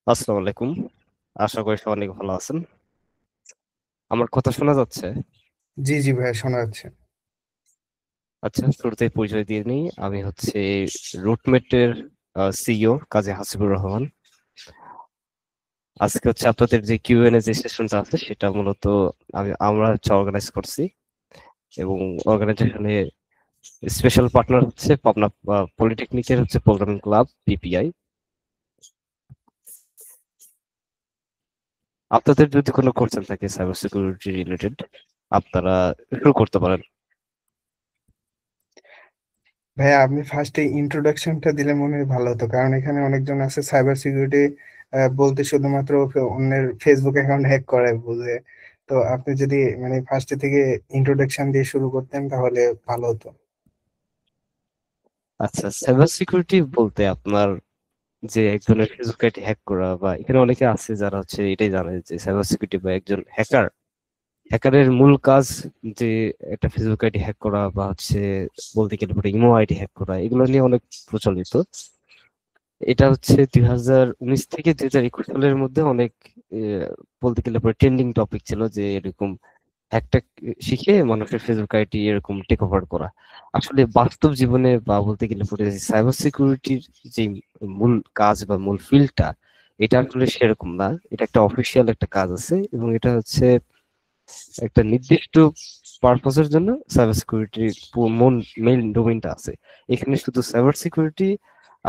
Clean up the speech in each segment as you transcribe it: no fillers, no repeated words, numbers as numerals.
আসসালামু আলাইকুম। আশা করি সবাই অনেক ভালো আছেন। আমার কথা শোনা যাচ্ছে? জি জি ভাইয়া, শোনা যাচ্ছে। আচ্ছা, শুরুতে পরিচয় দিয়ে নিই। আমি হচ্ছে রুটমেটের সিইও কাজী হাসিবুর রহমান। আজকে হচ্ছে আপনাদের যে কিউএনএ যে সেশনটা আছে সেটা মূলত আমরা হচ্ছে অর্গানাইজ করছি, এবং অর্গানাইজেশনে স্পেশাল পার্টনার হচ্ছে পাবনা পলিটেকনিকের হচ্ছে প্রোগ্রামিং ক্লাব পিপিআই। আপনাদের যদি কোনো কোশ্চেন থাকে সাইবার সিকিউরিটি রিলেটেড, আপনারা শুরু করতে পারেন। ভাইয়া, আপনি ফার্স্টে ইন্ট্রোডাকশনটা দিলে মনে হয় ভালো হতো, কারণ এখানে অনেকজন আছে সাইবার সিকিউরিটি বলতে শুধুমাত্র অন্যের ফেসবুক অ্যাকাউন্ট হ্যাক করে বুঝে। তো আপনি যদি মানে ফার্স্টে থেকে ইন্ট্রোডাকশন দিয়ে শুরু করতেন তাহলে ভালো হতো। আচ্ছা, সাইবার সিকিউরিটি বলতে আপনার যে একজনের ফেসবুক আইডি হ্যাক করা, বা এখানে অনেকে আছে যারা হচ্ছে এটাই জানে যে সাইবার সিকিউরিটি বা একজন হ্যাকারের মূল কাজ যে একটা ফেসবুক আইডি হ্যাক করা, বা হচ্ছে বলতে গেলে পরে ইমো আইডি হ্যাক করা, এগুলো নিয়ে অনেক প্রচলিত। এটা হচ্ছে 2019 থেকে 2021 সালের মধ্যে অনেক বলতে গেলে পরে ট্রেন্ডিং টপিক ছিল, যে এরকম হ্যাকটা শিখে মানুষের ফেসবুক আইডি এরকম টেক ওভার করা। আসলে বাস্তব জীবনে বা বলতে গেলে পরে সাইবার সিকিউরিটির যে মূল কাজ বা মূল ফিল্ডটা, এটা আসলে সেরকম না। এটা একটা অফিসিয়াল একটা কাজ আছে, এবং এটা হচ্ছে একটা নির্দিষ্ট পারপোজের জন্য সাইবার সিকিউরিটির মেইন ডোমেইনটা আছে। এখানে শুধু সাইবার সিকিউরিটি,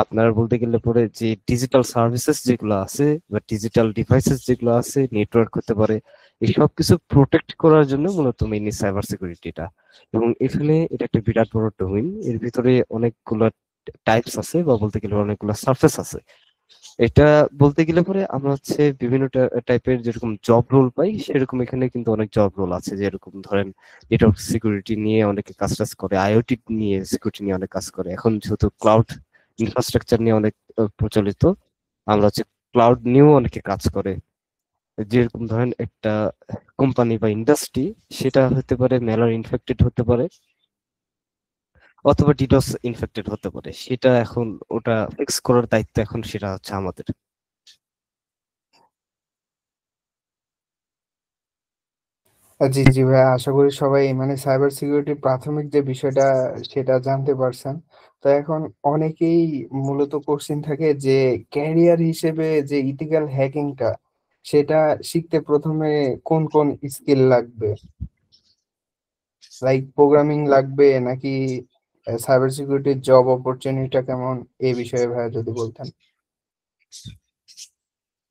আপনার বলতে গেলে পরে যে ডিজিটাল সার্ভিসেস যেগুলো আছে বা ডিজিটাল ডিভাইসেস যেগুলো আছে, নেটওয়ার্ক হতে পারে, এই সব কিছু প্রোটেক্ট করার জন্য মূলত মেইনলি সাইবার সিকিউরিটিটা। এবং এখানে এটা একটা বিরাট বড় ডোমেইন। এর ভিতরে অনেকগুলো টাইপস আছে, বা বলতে গেলে অনেকগুলো সার্ফেস আছে। এটা বলতে গেলে পরে আমরা হচ্ছে বিভিন্ন টাইপের যেরকম জব রোল পাই, সেরকম এখানে কিন্তু অনেক জব রোল আছে। যেরকম ধরেন, নেটওয়ার্ক সিকিউরিটি নিয়ে অনেকে কাজ টাজ করে, আইওটি নিয়ে সিকিউরিটি নিয়ে অনেক কাজ করে। এখন যেহেতু ক্লাউড ইনফ্রাস্ট্রাকচার নিয়ে অনেক প্রচলিত, আমরা হচ্ছে ক্লাউড নিয়েও অনেকে কাজ করে। যেরকম ধরেন একটা কোম্পানি বা ইন্ডাস্ট্রি, সেটা হতে পারে ম্যালার ইনফেক্টেড হতে পারে, অথবা ডিডোস ইনফেক্টেড হতে পারে। সেটা এখন ওটা ফিক্স করার দায়িত্ব এখন সেটা হচ্ছে আমাদের। জি জি ভাইয়া, আশা করি সবাই মানে সাইবার সিকিউরিটির প্রাথমিক যে বিষয়টা সেটা জানতে পারছেন। তো এখন অনেকেই মূলত কোশ্চিন থাকে যে ক্যারিয়ার হিসেবে যে ইথিক্যাল হ্যাকিংটা সেটা শিখতে প্রথমে কোন কোন স্কিল লাগবে, লাইক প্রোগ্রামিং লাগবে নাকি সাইবার সিকিউরিটির জব অপরচুনিটিটা কেমন, এই বিষয়ে ভাইয়া যদি বলতেন।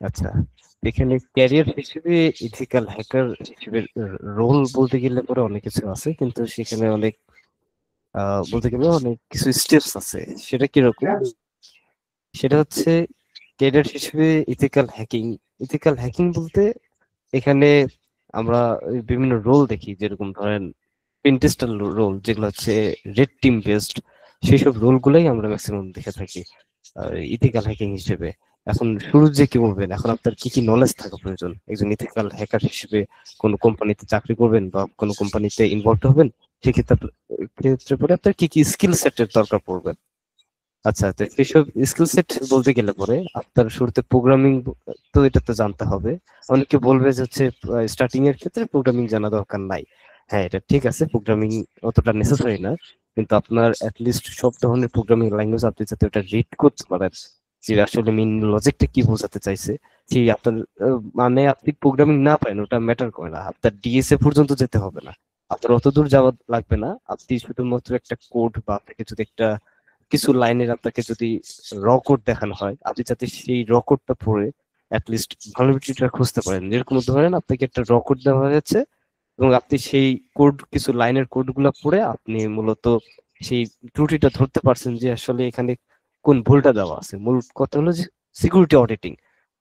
আচ্ছা, এখানে ক্যারিয়ার হিসেবে ইথিক্যাল হ্যাকার হিসেবে রোল বলতে গেলে পরে অনেক কিছু আছে, কিন্তু সেখানে অনেক বলতে গেলে অনেক কিছু স্টেপস আছে। সেটা কিরকম? সেটা হচ্ছে ক্যারিয়ার হিসেবে ইথিক্যাল হ্যাকিং বলতে এখানে আমরা বিভিন্ন রোল দেখি। যেরকম ধরেন পেনটেস্টার রোল, যেগুলো হচ্ছে রেড টিম বেসড, সেই সব রোল গুলাই আমরা ম্যাক্সিমাম দেখে থাকি ইথিক্যাল হ্যাকিং হিসেবে। এখন শুরু যে কি বলবেন, এখন আপনার কি কি নলেজ থাকা প্রয়োজন একজন ইথিক্যাল হ্যাকার হিসেবে? কোন কোম্পানিতে চাকরি করবেন বা কোন কোম্পানিতে ইনভলভ হবেন, সেক্ষেত্রে ক্ষেত্রে পরে আপনার কি কি স্কিল সেটের দরকার পড়বে। আচ্ছা, তো সেসব স্কিল সেট বলতে গেলে পরে আপনার শুরুতে প্রোগ্রামিং তো এটা তো জানতে হবে। অনেকে বলবে যে হচ্ছে স্টার্টিং এর ক্ষেত্রে প্রোগ্রামিং জানা দরকার নাই। হ্যাঁ, এটা ঠিক আছে, প্রোগ্রামিং অতটা নেসেসারি না। কিন্তু আপনার অ্যাটলিস্ট সব ধরনের প্রোগ্রামিং ল্যাঙ্গুয়েজ আপনি যাতে ওটা রিড করতে পারেন, যে আসলে মেইন লজিকটা কি বোঝাতে চাইছে, সেই আপনার মানে আপনি প্রোগ্রামিং না পারেন ওটা ম্যাটার করে না, আপনার ডিএসএ পর্যন্ত যেতে হবে না, আপনার অত দূর যাওয়া লাগবে না। আপনি শুধুমাত্র একটা কোড, বা আপনাকে যদি একটা কিছু লাইনের আপনাকে যদি র কোড দেখানো হয়, আপনি যাতে সেই র কোডটা পড়ে অ্যাটলিস্ট ভালনারেবিলিটিটা খুঁজতে পারেন। যেরকম ধরেন আপনাকে একটা র কোড দেওয়া হয়েছে, এবং আপনি সেই কোড, কিছু লাইনের কোড গুলা পড়ে আপনি মূলত সেই ত্রুটিটা ধরতে পারছেন, যে আসলে এখানে কোন ভুলটা দেওয়া আছে। মূল কথা হলো যে সিকিউরিটি অডিটিং,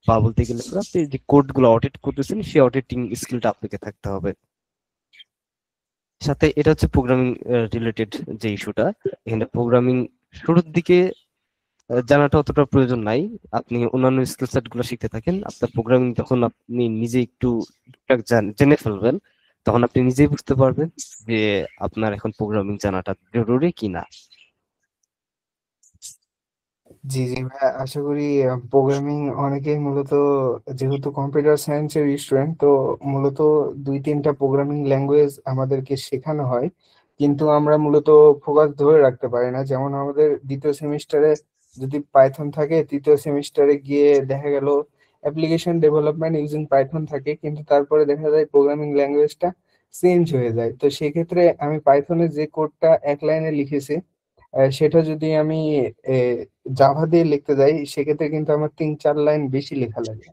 বা বলতে গেলে পরে আপনি যে কোড গুলো অডিট করতেছেন, সেই অডিটিং স্কিলটা আপনাকে থাকতে হবে। সাথে এটা হচ্ছে প্রোগ্রামিং রিলেটেড যে ইস্যুটা। এখানে প্রোগ্রামিং শুরুর দিকে জানাটা অতটা প্রয়োজন নাই। আপনি অন্যান্য স্কিল সেট গুলো শিখতে থাকেন, আপনার প্রোগ্রামিং যখন আপনি নিজে একটু টুকটাক জেনে ফেলবেন, তখন আপনি নিজেই বুঝতে পারবেন যে আপনার এখন প্রোগ্রামিং জানাটা জরুরি কিনা। জি জি ভাই, আশা করি প্রোগ্রামিং অনেকেই মূলত, যেহেতু কম্পিউটার সায়েন্সের স্টুডেন্ট, তো মূলত 2-3টা প্রোগ্রামিং ল্যাঙ্গুয়েজ আমাদেরকে শেখানো হয়, কিন্তু আমরা মূলত ফোকাস ধরে রাখতে পারি না। যেমন আমাদের দ্বিতীয় সেমিস্টারে যদি পাইথন থাকে, তৃতীয় সেমিস্টারে গিয়ে দেখা গেল অ্যাপ্লিকেশন ডেভেলপমেন্ট ইউজিং পাইথন থাকে, কিন্তু তারপরে দেখা যায় প্রোগ্রামিং ল্যাঙ্গুয়েজটা চেঞ্জ হয়ে যায়। তো সেক্ষেত্রে আমি পাইথনের যে কোডটা এক লাইনে লিখেছি, সেটা যদি আমি জাভা দিয়ে লিখতে যাই, সেক্ষেত্রে কিন্তু আমার 3-4 লাইন বেশি লেখা লাগে।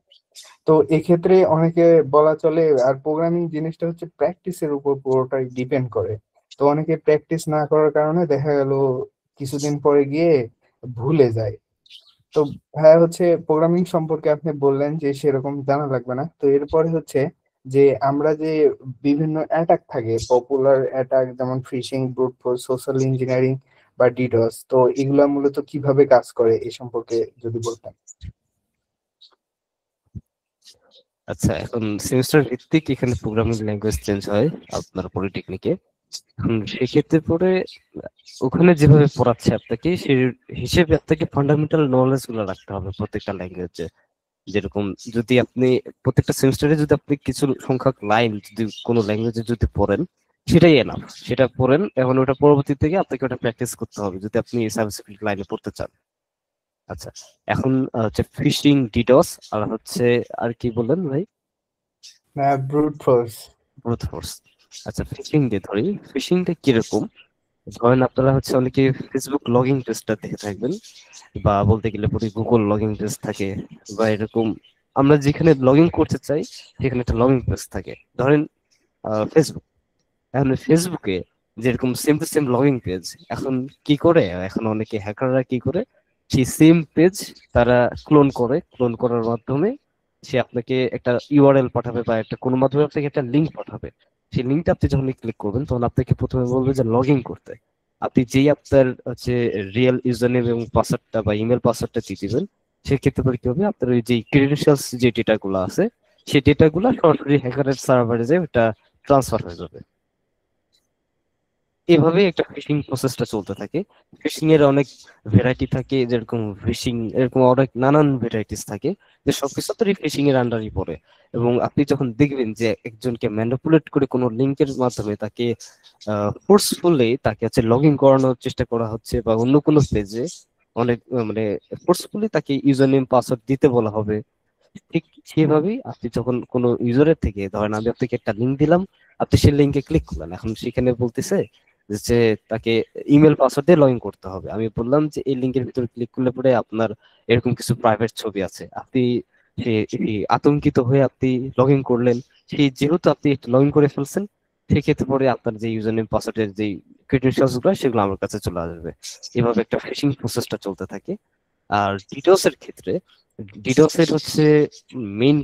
তো এক্ষেত্রে অনেকে বলা চলে, আর প্রোগ্রামিং জিনিসটা হচ্ছে প্র্যাকটিসের উপর পুরোটাই ডিপেন্ড করে। তো অনেকে প্র্যাকটিস না করার কারণে দেখা গেল কিছুদিন পরে গিয়ে ভুলে যায়। তো হ্যাঁ, হচ্ছে প্রোগ্রামিং সম্পর্কে আপনি বললেন যে সেরকম জানা লাগবে না। তো এরপরে হচ্ছে যে আমরা যে বিভিন্ন অ্যাটাক থাকে, পপুলার অ্যাটাক যেমন phishing, brute force, social engineering বা ডিডস, তো এগুলা মূলত কিভাবে কাজ করে এই সম্পর্কে যদি বলতেন। আচ্ছা, এখন সেমিস্টার ভিত্তিক এখানে প্রোগ্রামিং ল্যাঙ্গুয়েজ চেঞ্জ হয় আপনার পলিটেকনিকে। এখন সেক্ষেত্রে পরে ওখানে যেভাবে পড়াচ্ছে আপনাকে সেই হিসেবে আপনাকে ফান্ডামেন্টাল নলেজ গুলো রাখতে হবে প্রত্যেকটা ল্যাঙ্গুয়েজে। যেরকম যদি আপনি প্রত্যেকটা সেমিস্টারে যদি আপনি কিছু সংখ্যক লাইন যদি কোনো ল্যাঙ্গুয়েজে যদি পড়েন, সেটাই এনাফ। সেটা পড়েন, এখন ওটা পরবর্তী থেকে আপনাকে ওটা প্র্যাকটিস করতে হবে যদি আপনি সাইবার সিকিউরিটি লাইনে পড়তে চান। আচ্ছা, এখন হচ্ছে ফিশিং, ডিডস, আর হচ্ছে আর কি বললেন ভাই? Brute force. Brute force. আচ্ছা, ফিশিং দিয়ে ধরি। ফিশিংটা কিরকম? ধরেন আপনারা হচ্ছে অনেকে ফেসবুক লগইন পেজটা দেখে থাকবেন, বা বলতে গেলে পরে গুগল লগইন পেজ থাকে, বা এরকম আমরা যেখানে লগ ইন করতে চাই সেখানে একটা লগইন পেজ থাকে। ধরেন ফেসবুক। এখন ফেসবুকে যেরকম same to same login page, এখন কি করে, এখন অনেকে হ্যাকাররা কি করে, সেই সেম পেজ তারা ক্লোন করার মাধ্যমে সে আপনাকে একটা ইউআরএল পাঠাবে বা একটা কোনো মাধ্যমে আপনাকে একটা লিঙ্ক পাঠাবে। সেই লিঙ্কটা আপনি যখন ক্লিক করবেন তখন আপনাকে প্রথমে বলবে যে লগ ইন করতে। আপনি যেই আপনার হচ্ছে রিয়েল ইউজার নেম এবং পাসওয়ার্ডটা বা ইমেল পাসওয়ার্ডটা দিয়ে দিবেন, সেক্ষেত্রে পরে কি হবে, আপনার ওই যে ক্রেডেনশিয়ালস যে ডেটাগুলো আছে সেই ডেটাগুলো সরাসরি হ্যাকারের সার্ভারে যে ওটা ট্রান্সফার হয়ে যাবে। এভাবে একটা ফিশিং প্রসেসটা চলতে থাকে। ফিশিং এর অনেক ভ্যারাইটি থাকে, যেরকম ফিশিং এরকম অনেক নানান ভ্যারাইটিস থাকে, যে সবকিছু তো ফিশিং এর আন্ডারই পড়ে। এবং আপনি যখন দেখবেন যে একজনকে ম্যানিপুলেট করে কোনো লিঙ্কের মাধ্যমে তাকে ফোর্সফুলি তাকে হচ্ছে লগ ইন করানোর চেষ্টা করা হচ্ছে, বা অন্য কোনো পেজে অনেক মানে ফোর্সফুলি তাকে ইউজার নেম পাসওয়ার্ড দিতে বলা হবে, ঠিক সেভাবেই আপনি যখন কোনো ইউজারের থেকে, ধরেন আমি আপনাকে একটা লিঙ্ক দিলাম, আপনি সেই লিঙ্কে ক্লিক করলেন, এখন সেখানে বলতেছে যে তাকে ইমেল পাসওয়ার্ড দিয়ে লগ ইন করতে হবে। আমি বললাম যে এই লিঙ্কের ভিতরে ক্লিক করলে পরে আপনার এরকম কিছু প্রাইভেট ছবি আছে, আপনি সেই আতঙ্কিত হয়ে আপনি লগ ইন করলেন। সেই যেহেতু আপনি লগ ইন করে ফেলছেন, সেক্ষেত্রে পরে আপনার যে ইউজার নেম পাসওয়ার্ডের যে ক্রিডেনশিয়ালস গুলো সেগুলো আমার কাছে চলে আসবে। এভাবে একটা ফিশিং প্রসেসটা চলতে থাকে। আর ডিডোস এর ক্ষেত্রে, ডিডোস এর হচ্ছে মেইন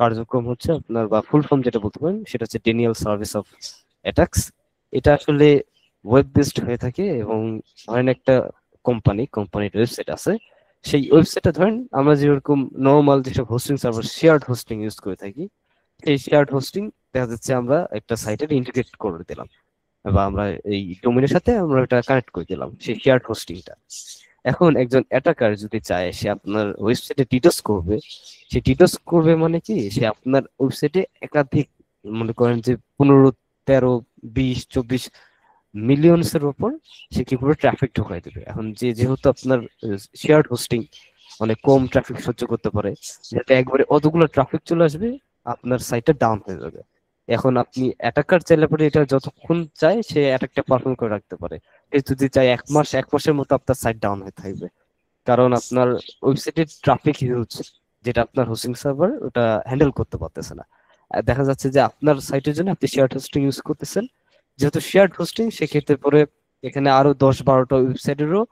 কার্যক্রম হচ্ছে আপনার, বা ফুল ফর্ম যেটা বলতে পারেন সেটা হচ্ছে ডেনিয়াল সার্ভিস অফ অ্যাটাকস। এটা আসলে ওয়েব বেসড হয়ে থাকে, এবং ধরেন একটা কোম্পানির ওয়েবসাইট আছে, সেই ওয়েবসাইটে ধরেন আমরা যেরকম নর্মাল যেসব hosting server shared hosting use করে থাকি, সেই শেয়ার্ড হোস্টিং দেখা যাচ্ছে আমরা একটা সাইটের ইন্টিগ্রেট করে দিলাম, বা আমরা এই ডোমেনের সাথে আমরা এটা কানেক্ট করে দিলাম সেই শেয়ার্ড হোস্টিংটা। এখন একজন অ্যাটাকার যদি চায় সে আপনার ওয়েবসাইটে ডিডোস করবে, সে ডিডোস করবে মানে কি, সে আপনার ওয়েবসাইটে একাধিক, মনে করেন যে 15, 13, 20, 24 মিলিয়নস এর উপর সে কি করে ট্রাফিক ঢোকাই দেবে। এখন যেহেতু আপনার শেয়ার্ড হোস্টিং অনেক কম ট্রাফিক সহ্য করতে পারে, যাতে একবারে অতগুলো ট্রাফিক চলে আসবে, আপনার সাইটটা ডাউন হয়ে যাবে। এখন আপনি অ্যাটাকার চাইলে পরে এটা যতক্ষণ চায় সে অ্যাটাকটা পারফর্ম করে রাখতে পারে। সে যদি চায় 1 মাস, 1 মাসের মতো আপনার সাইট ডাউন হয়ে থাকবে, কারণ আপনার ওয়েবসাইটের ট্রাফিক হিউজ, যেটা আপনার হোস্টিং সার্ভার ওটা হ্যান্ডেল করতে পারতেছে না। আর দেখা যাচ্ছে যে আপনার সাইটের জন্য আপনি শেয়ার্ড হোস্টিং ইউজ করতেছেন, যেহেতু শেয়ার্ড হোস্টিং সেক্ষেত্রে পরে এখানে আরো 10-12টা ওয়েবসাইটেরও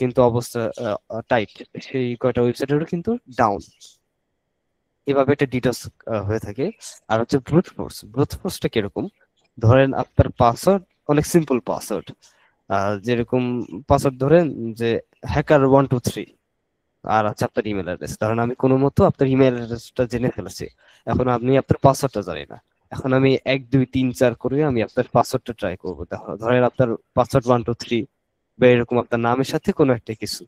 কিন্তু অবস্থা টাইট, সেই কয়টা ওয়েবসাইটেরও কিন্তু ডাউন। এভাবে একটা ডিডস হয়ে থাকে। আর হচ্ছে ব্রুট ফোর্সটা কিরকম, ধরেন আপনার পাসওয়ার্ড অনেক সিম্পল পাসওয়ার্ড, যেরকম পাসওয়ার্ড ধরেন যে হ্যাকার 123, আর হচ্ছে আপনার ইমেল অ্যাড্রেস। ধরেন আমি কোনো মতো আপনার ইমেল অ্যাড্রেসটা জেনে ফেলেছি, এখন আপনি আপনার পাসওয়ার্ডটা জানি না, এখন আমি 1 2 3 4 করে আমি আপনার পাসওয়ার্ডটা ট্রাই করবো। ধরেন আপনার পাসওয়ার্ড 123, বা এরকম আপনার নামের সাথে কোনো একটা কিছু।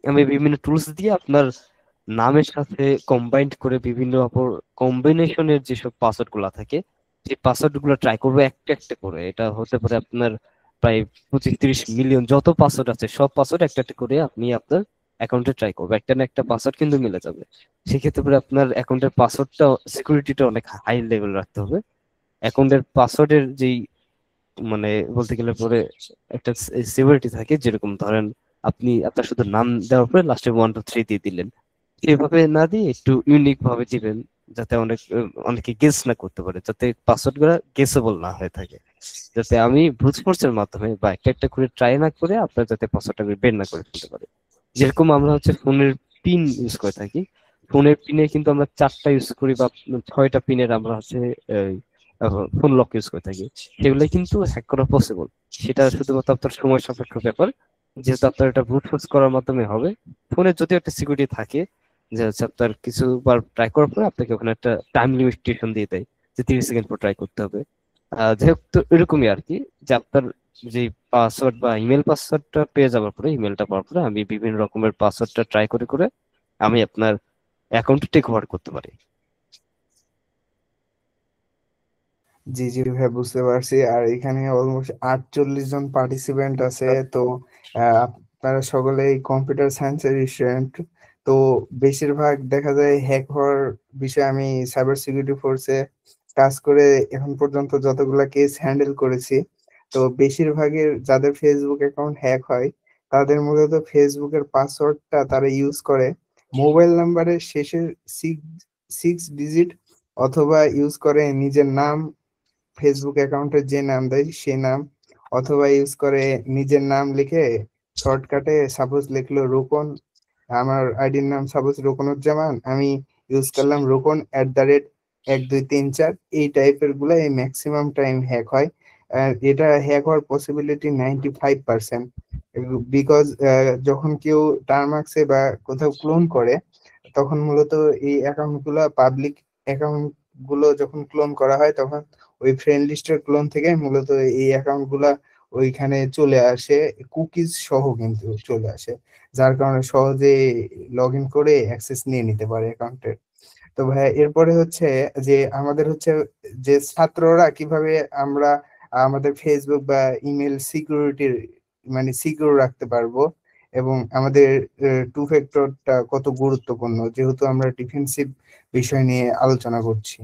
আমি বিভিন্ন টুলস দিয়ে আপনার নামের সাথে কম্বাইন্ড করে বিভিন্ন অপর কম্বিনেশনের যেসব পাসওয়ার্ড গুলা থাকে সেই পাসওয়ার্ড গুলো ট্রাই করবো একটা একটা করে। এটা হতে পারে আপনার প্রায় 25-30 মিলিয়ন যত পাসওয়ার্ড আছে সব পাসওয়ার্ড একটা একটা করে আপনি আপনার অ্যাকাউন্টে ট্রাই করবেন। একটা না একটা পাসওয়ার্ড কিন্তু মিলে যাবে। সেক্ষেত্রে পরে আপনার অ্যাকাউন্টের পাসওয়ার্ডটা সিকিউরিটিটা অনেক হাই লেভেল রাখতে হবে। অ্যাকাউন্টের পাসওয়ার্ডের যেই মানে বলতে গেলে পরে একটা সিকিউরিটি থাকে, যেরকম ধরেন আপনি আপনার শুধু নাম দেওয়ার পরে লাস্টে 1 2 3 দিয়ে দিলেন, এভাবে না দিয়ে একটু ইউনিক ভাবে দিবেন, যাতে অনেকে গেস না করতে পারে, যাতে পাসওয়ার্ড গুলা গেসেবল না হয়ে থাকে, যাতে আমি ব্রুট ফোর্সের মাধ্যমে বা একটা একটা করে ট্রাই না করে আপনার যাতে পাসওয়ার্ডটা বের না করে ফেলতে পারে। যেরকম আমরা হচ্ছে ফোনের পিন ইউজ করে থাকি, ফোনের পিনে কিন্তু আমরা 4টা ইউজ করি বা 6টা পিনের আমরা হচ্ছে ফোন লক ইউজ করে থাকি, সেগুলো কিন্তু হ্যাক করা পসিবল। সেটা শুধুমাত্র আপনার সময় সাপেক্ষ ব্যাপার, যেহেতু আপনার এটা ব্রুট ফোর্স করার মাধ্যমে হবে। ফোনে যদিও একটা সিকিউরিটি থাকে যে হচ্ছে আপনার কিছুবার ট্রাই করার পরে আপনাকে ওখানে একটা টাইম লিমিটেশন দিয়ে দেয় যে 30 সেকেন্ড পর ট্রাই করতে হবে। যেহেতু এরকমই আর কি, যে আপনার যে পাসওয়ার্ড বা ইমেল পাসওয়ার্ডটা পেয়ে যাওয়ার পরে, ইমেলটা পাওয়ার পরে আমি বিভিন্ন রকমের পাসওয়ার্ডটা ট্রাই করে করে আমি আপনার অ্যাকাউন্টে টেক ওভার করতে পারি। জি জি ভাই, বুঝতে পারছি। আর এখানে অলমোস্ট 48 জন পার্টিসিপেন্ট আছে। তো আপনারা সকলেই কম্পিউটার সায়েন্সের স্টুডেন্ট। তো বেশিরভাগ দেখা যায় হ্যাক হওয়ার বিষয়ে আমি সাইবার সিকিউরিটি ফোর্সে কাজ করে এখন পর্যন্ত যতগুলা কেস হ্যান্ডেল করেছি, তো বেশিরভাগের যাদের ফেসবুক অ্যাকাউন্ট হ্যাক হয় তাদের মূলত ফেসবুকের পাসওয়ার্ডটা তারা ইউজ করে মোবাইল নাম্বারের শেষের সিক্স সিক্স ডিজিট, অথবা ইউজ করে নিজের নাম, ফেসবুক অ্যাকাউন্টের যে নাম দেয় সে নাম, অথবা ইউজ করে নিজের নাম লিখে শর্টকাটে সাপোজ লিখলো রোকন, আমার আইডির নাম সাপোজ রোকনুজ্জামান, আমি ইউজ করলাম রোকন @1 2 3 4। এই টাইপের গুলো এই ম্যাক্সিমাম টাইম হ্যাক হয়। আর এটা হ্যাক হওয়ার পসিবিলিটি 95%। বিকজ যখন কেউ টার্মাক্সে বা কোথাও ক্লোন করে তখন মূলত এই অ্যাকাউন্ট গুলা পাবলিক অ্যাকাউন্ট গুলো যখন ক্লোন করা হয় তখন ওই ফ্রেন্ড লিস্টের ক্লোন থেকে মূলত এই অ্যাকাউন্ট গুলা ওইখানে চলে আসে, কুকিজ সহ কিন্তু চলে আসে, যার কারণে সহজে লগ ইন করে অ্যাক্সেস নিয়ে নিতে পারে অ্যাকাউন্টের। তো ভাই এরপরে হচ্ছে যে আমাদের হচ্ছে যে ছাত্ররা কিভাবে আমরা আমাদের ফেসবুক বা ইমেল সিকিউরিটির মানে সিকিউর রাখতে পারবো, এবং আমাদের টু ফ্যাক্টরটা কত গুরুত্বপূর্ণ যেহেতু আমরা ডিফেন্সিভ বিষয় নিয়ে আলোচনা করছি।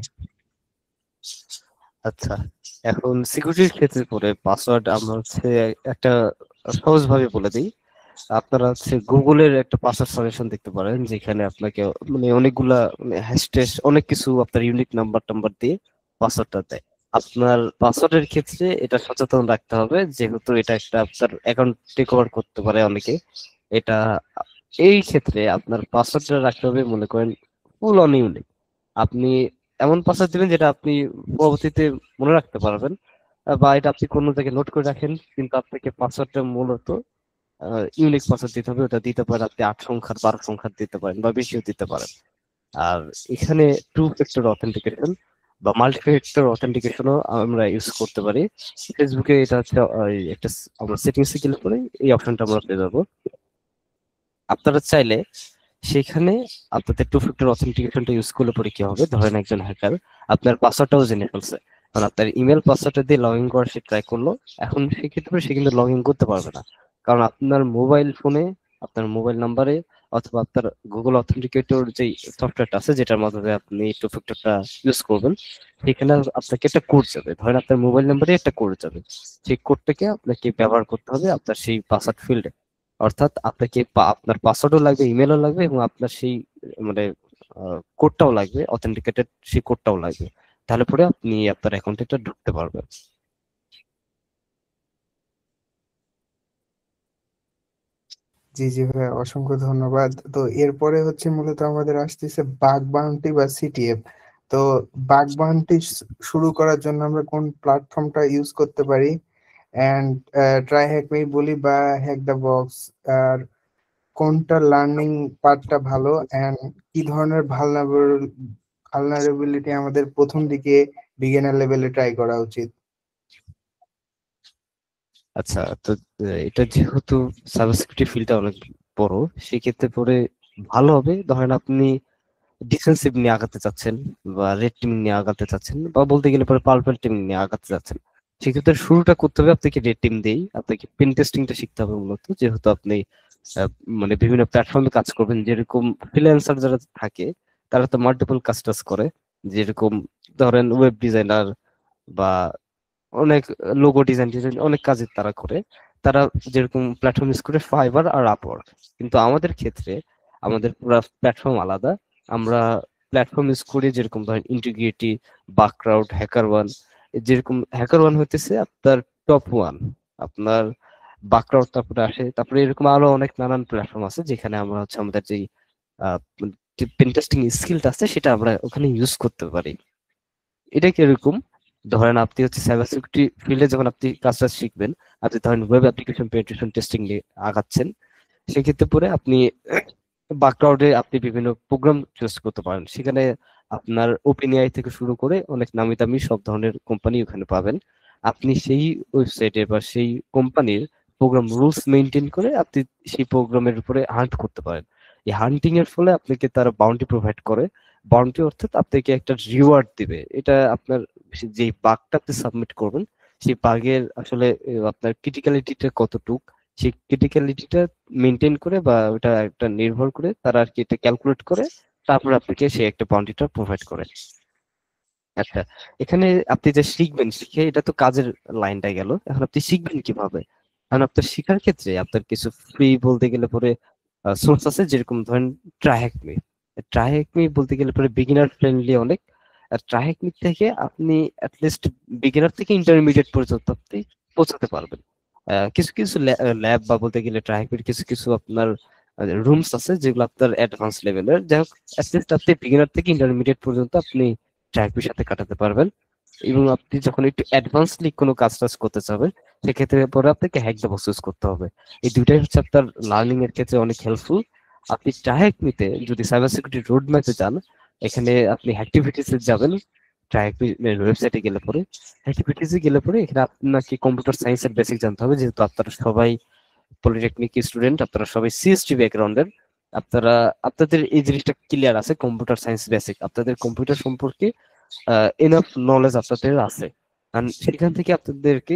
আচ্ছা, এখন সিকিউরিটির ক্ষেত্রে পরে পাসওয়ার্ড আমরা হচ্ছে একটা সহজ ভাবে বলে দিই। আপনারা হচ্ছে গুগলের একটা পাসওয়ার্ড সাজেশন দেখতে পারেন, যেখানে আপনাকে মানে অনেকগুলা হ্যাশট্যাশ অনেক কিছু আপনার ইউনিক নাম্বার টাম্বার দিয়ে পাসওয়ার্ডটা দেয়। আপনার পাসওয়ার্ডের ক্ষেত্রে এটা সচেতন রাখতে হবে, যেহেতু এটা একটা আপনার অ্যাকাউন্ট টেক ওভার করতে পারে অনেকে। এটা এই ক্ষেত্রে আপনার পাসওয়ার্ডটা রাখতে হবে মনে করেন ফুল অন ইউনিক। আপনি এমন পাসওয়ার্ড দিবেন যেটা আপনি পরবর্তীতে মনে রাখতে পারবেন, বা এটা আপনি কোনো জায়গায় নোট করে রাখেন, কিন্তু আপনাকে পাসওয়ার্ডটা মূলত ইউনিক পাসওয়ার্ড দিতে হবে। ওটা দিতে পারেন আপনি 8 সংখ্যার 12 সংখ্যার দিতে পারেন বা বেশিও দিতে পারেন। আর এখানে টু ফ্যাক্টর অথেন্টিকেশন বা মাল্টি ফ্যাক্টর অথেন্টিকেশনও আমরা ইউজ করতে পারি। ফেসবুকে এটা হচ্ছে একটা আমরা সেটিংসে ক্লিক করে এই অপশনটা আমরা পেয়ে যাবো। আপনারা চাইলে সেখানে আপনাদের টু ফ্যাক্টর অথেন্টিকেশনটা ইউজ করলে পরে কি হবে, ধরেন একজন হ্যাকার আপনার পাসওয়ার্ডটাও জেনে ফেলছে, কারণ আপনার ইমেল পাসওয়ার্ডটা দিয়ে লগ ইন করার সে ট্রাই করলো। এখন সেক্ষেত্রে সে কিন্তু লগ ইন করতে পারবে না, কারণ আপনার মোবাইল ফোনে আপনার মোবাইল নাম্বারে অথবা আপনার গুগল অথেন্টিকেটর যে সফটওয়্যারটা আছে যেটার মাধ্যমে আপনি টু ফ্যাক্টরটা ইউজ করবেন, সেখানে আপনাকে একটা কোড যাবে, ধরেন আপনার মোবাইল নাম্বারে একটা কোড যাবে। সেই কোডটাকে আপনাকে ব্যবহার করতে হবে আপনার সেই পাসওয়ার্ড ফিল্ডে। অর্থাৎ আপনাকে আপনার পাসওয়ার্ডও লাগবে, ইমেলও লাগবে, এবং আপনার সেই মানে কোডটাও লাগবে, অথেন্টিকেটেড সেই কোডটাও লাগবে। তাহলে পরে আপনি আপনার অ্যাকাউন্টে ঢুকতে পারবেন। জি জি ভাই, অসংখ্য ধন্যবাদ। তো এরপরে হচ্ছে মূলত আমাদের আসতেছে বাগ বাউন্টি বা সিটিএফ। তো বাগ বাউন্টি শুরু করার জন্য আমরা কোন প্ল্যাটফর্মটা ইউজ করতে পারি? অ্যান্ড ট্রাই হ্যাক মি বলি বা হ্যাক দ্য বক্স, আর কোনটা লার্নিং পার্টটা ভালো, অ্যান্ড কি ধরনের ভালনারেবিলিটি আমাদের প্রথম দিকে বিগিনার লেভেলে ট্রাই করা উচিত? আচ্ছা, তো এটা যেহেতু সাইবার সিকিউরিটি ফিল্ডটা অনেক বড়, সেক্ষেত্রে পরে ভালো হবে ধরেন আপনি ডিফেন্সিভ নিয়ে আগাতে চাচ্ছেন বা রেড টিম নিয়ে আগাতে চাচ্ছেন বা বলতে গেলে পরে পার্পল টিম নিয়ে আগাতে চাচ্ছেন, সেক্ষেত্রে শুরুটা করতে হবে আপনাকে রেড টিম দিয়েই। আপনাকে পেন টেস্টিংটা শিখতে হবে মূলত, যেহেতু আপনি আহ, মানে বিভিন্ন প্ল্যাটফর্মে কাজ করবেন। যেরকম ফ্রিল্যান্সার যারা থাকে তারা তো মাল্টিপল কাজ টাজ করে, যেরকম ধরেন ওয়েব ডিজাইনার বা অনেক লোগো ডিজাইন ডিজাইন অনেক কাজই তারা করে। তারা যেরকম প্ল্যাটফর্ম ইউজ করে ফাইবার আর আপওয়ার্ক, কিন্তু আমাদের ক্ষেত্রে আমাদের পুরো প্ল্যাটফর্ম আলাদা। আমরা প্ল্যাটফর্ম ইউজ করি যেরকম ধরেন ইন্টিগ্রিটি, বাকক্রাউড, হ্যাকার ওয়ান। যেরকম হ্যাকার ওয়ান হইতেছে আপনার টপ ওয়ান, আপনার বাকক্রাউড তারপরে আসে, তারপরে এরকম আরো অনেক নানান প্ল্যাটফর্ম আছে যেখানে আমরা হচ্ছে আমাদের যেই পেন টেস্টিং স্কিলটা আছে সেটা আমরা ওখানে ইউজ করতে পারি। এটা কিরকম, ধরেন আপনি হচ্ছে সাইবার সিকিউরিটি ফিল্ডে যখন আপনি কাজটা শিখবেন, আপনি ধরেন ওয়েব অ্যাপ্লিকেশন পেনিট্রেশন টেস্টিং নিয়ে আগাচ্ছেন, সেক্ষেত্রে পরে আপনি ব্যাকগ্রাউন্ডে আপনি বিভিন্ন প্রোগ্রাম চুজ করতে পারেন। সেখানে আপনার ওপেন এআই থেকে শুরু করে অনেক নামি দামি সব ধরনের কোম্পানি ওখানে পাবেন। আপনি সেই ওয়েবসাইটে বা সেই কোম্পানির প্রোগ্রাম রুলস মেনটেন করে আপনি সেই প্রোগ্রামের উপরে হান্ট করতে পারেন। এই হান্টিং এর ফলে আপনাকে তারা বাউন্টি প্রোভাইড করে। বাউন্টি অর্থাৎ আপনাকে একটা রিওয়ার্ড দিবে। এটা আপনার যে বাগটা আপনি সাবমিট করবেন, সেই বাগের আসলে আপনার ক্রিটিক্যালিটিটা কতটুক, সেই ক্রিটিক্যালিটিটা মেনটেন করে বা ওটা একটা নির্ভর করে তারা আর কি এটা ক্যালকুলেট করে, তারপর আপনাকে সেই একটা বাউন্ডিটা প্রোভাইড করে। আচ্ছা, এখানে আপনি যে শিখবেন, শিখে এটা তো কাজের লাইনটা গেল, এখন আপনি শিখবেন কিভাবে? কারণ আপনার শিখার ক্ষেত্রে আপনার কিছু ফ্রি বলতে গেলে পরে সোর্স আছে, যেরকম ধরেন ট্রাইহ্যাকমি। ট্রাইহ্যাকমি বলতে গেলে পরে বিগিনার ফ্রেন্ডলি অনেক। আর ট্রাইহ্যাকমি থেকে আপনি অ্যাটলিস্ট বিগিনার থেকে ইন্টারমিডিয়েট পর্যন্ত আপনি পৌঁছাতে পারবেন। কিছু কিছু ল্যাব বা বলতে গেলে ট্রাইহ্যাকমির কিছু কিছু আপনার রুমস আছে যেগুলো আপনার অ্যাডভান্স লেভেলের। যাই হোক, অ্যাটলিস্ট আপনি বিগিনার থেকে ইন্টারমিডিয়েট পর্যন্ত আপনি ট্রাইহ্যাকমির সাথে কাটাতে পারবেন। এবং আপনি যখন একটু অ্যাডভান্সলি কোনো কাজ টাজ করতে চাবেন, সেক্ষেত্রে পরে আপনাকে হ্যাক দ্য বক্স ইউজ করতে হবে। এই দুইটাই হচ্ছে আপনার লার্নিং এর ক্ষেত্রে অনেক হেল্পফুল। আপনি ট্রাইহ্যাকমিতে যদি সাইবার সিকিউরিটি রোড ম্যাপে যান, এখানে আপনি অ্যাক্টিভিটিসে যাবেন। ট্রাইহ্যাকমি ওয়েবসাইটে গেলে পরে, অ্যাক্টিভিটিসে গেলে পরে এখানে আপনাকে কম্পিউটার সায়েন্সের বেসিক জানতে হবে, যেহেতু আপনারা সবাই পলিটেকনিক স্টুডেন্ট, আপনারা সবাই সিএসটি ব্যাকগ্রাউন্ডের। আপনারা আপনাদের এই জিনিসটা ক্লিয়ার আছে, কম্পিউটার সায়েন্স বেসিক, আপনাদের কম্পিউটার সম্পর্কে এনাফ নলেজ আপনাদের আছে। কারণ সেখান থেকে আপনাদেরকে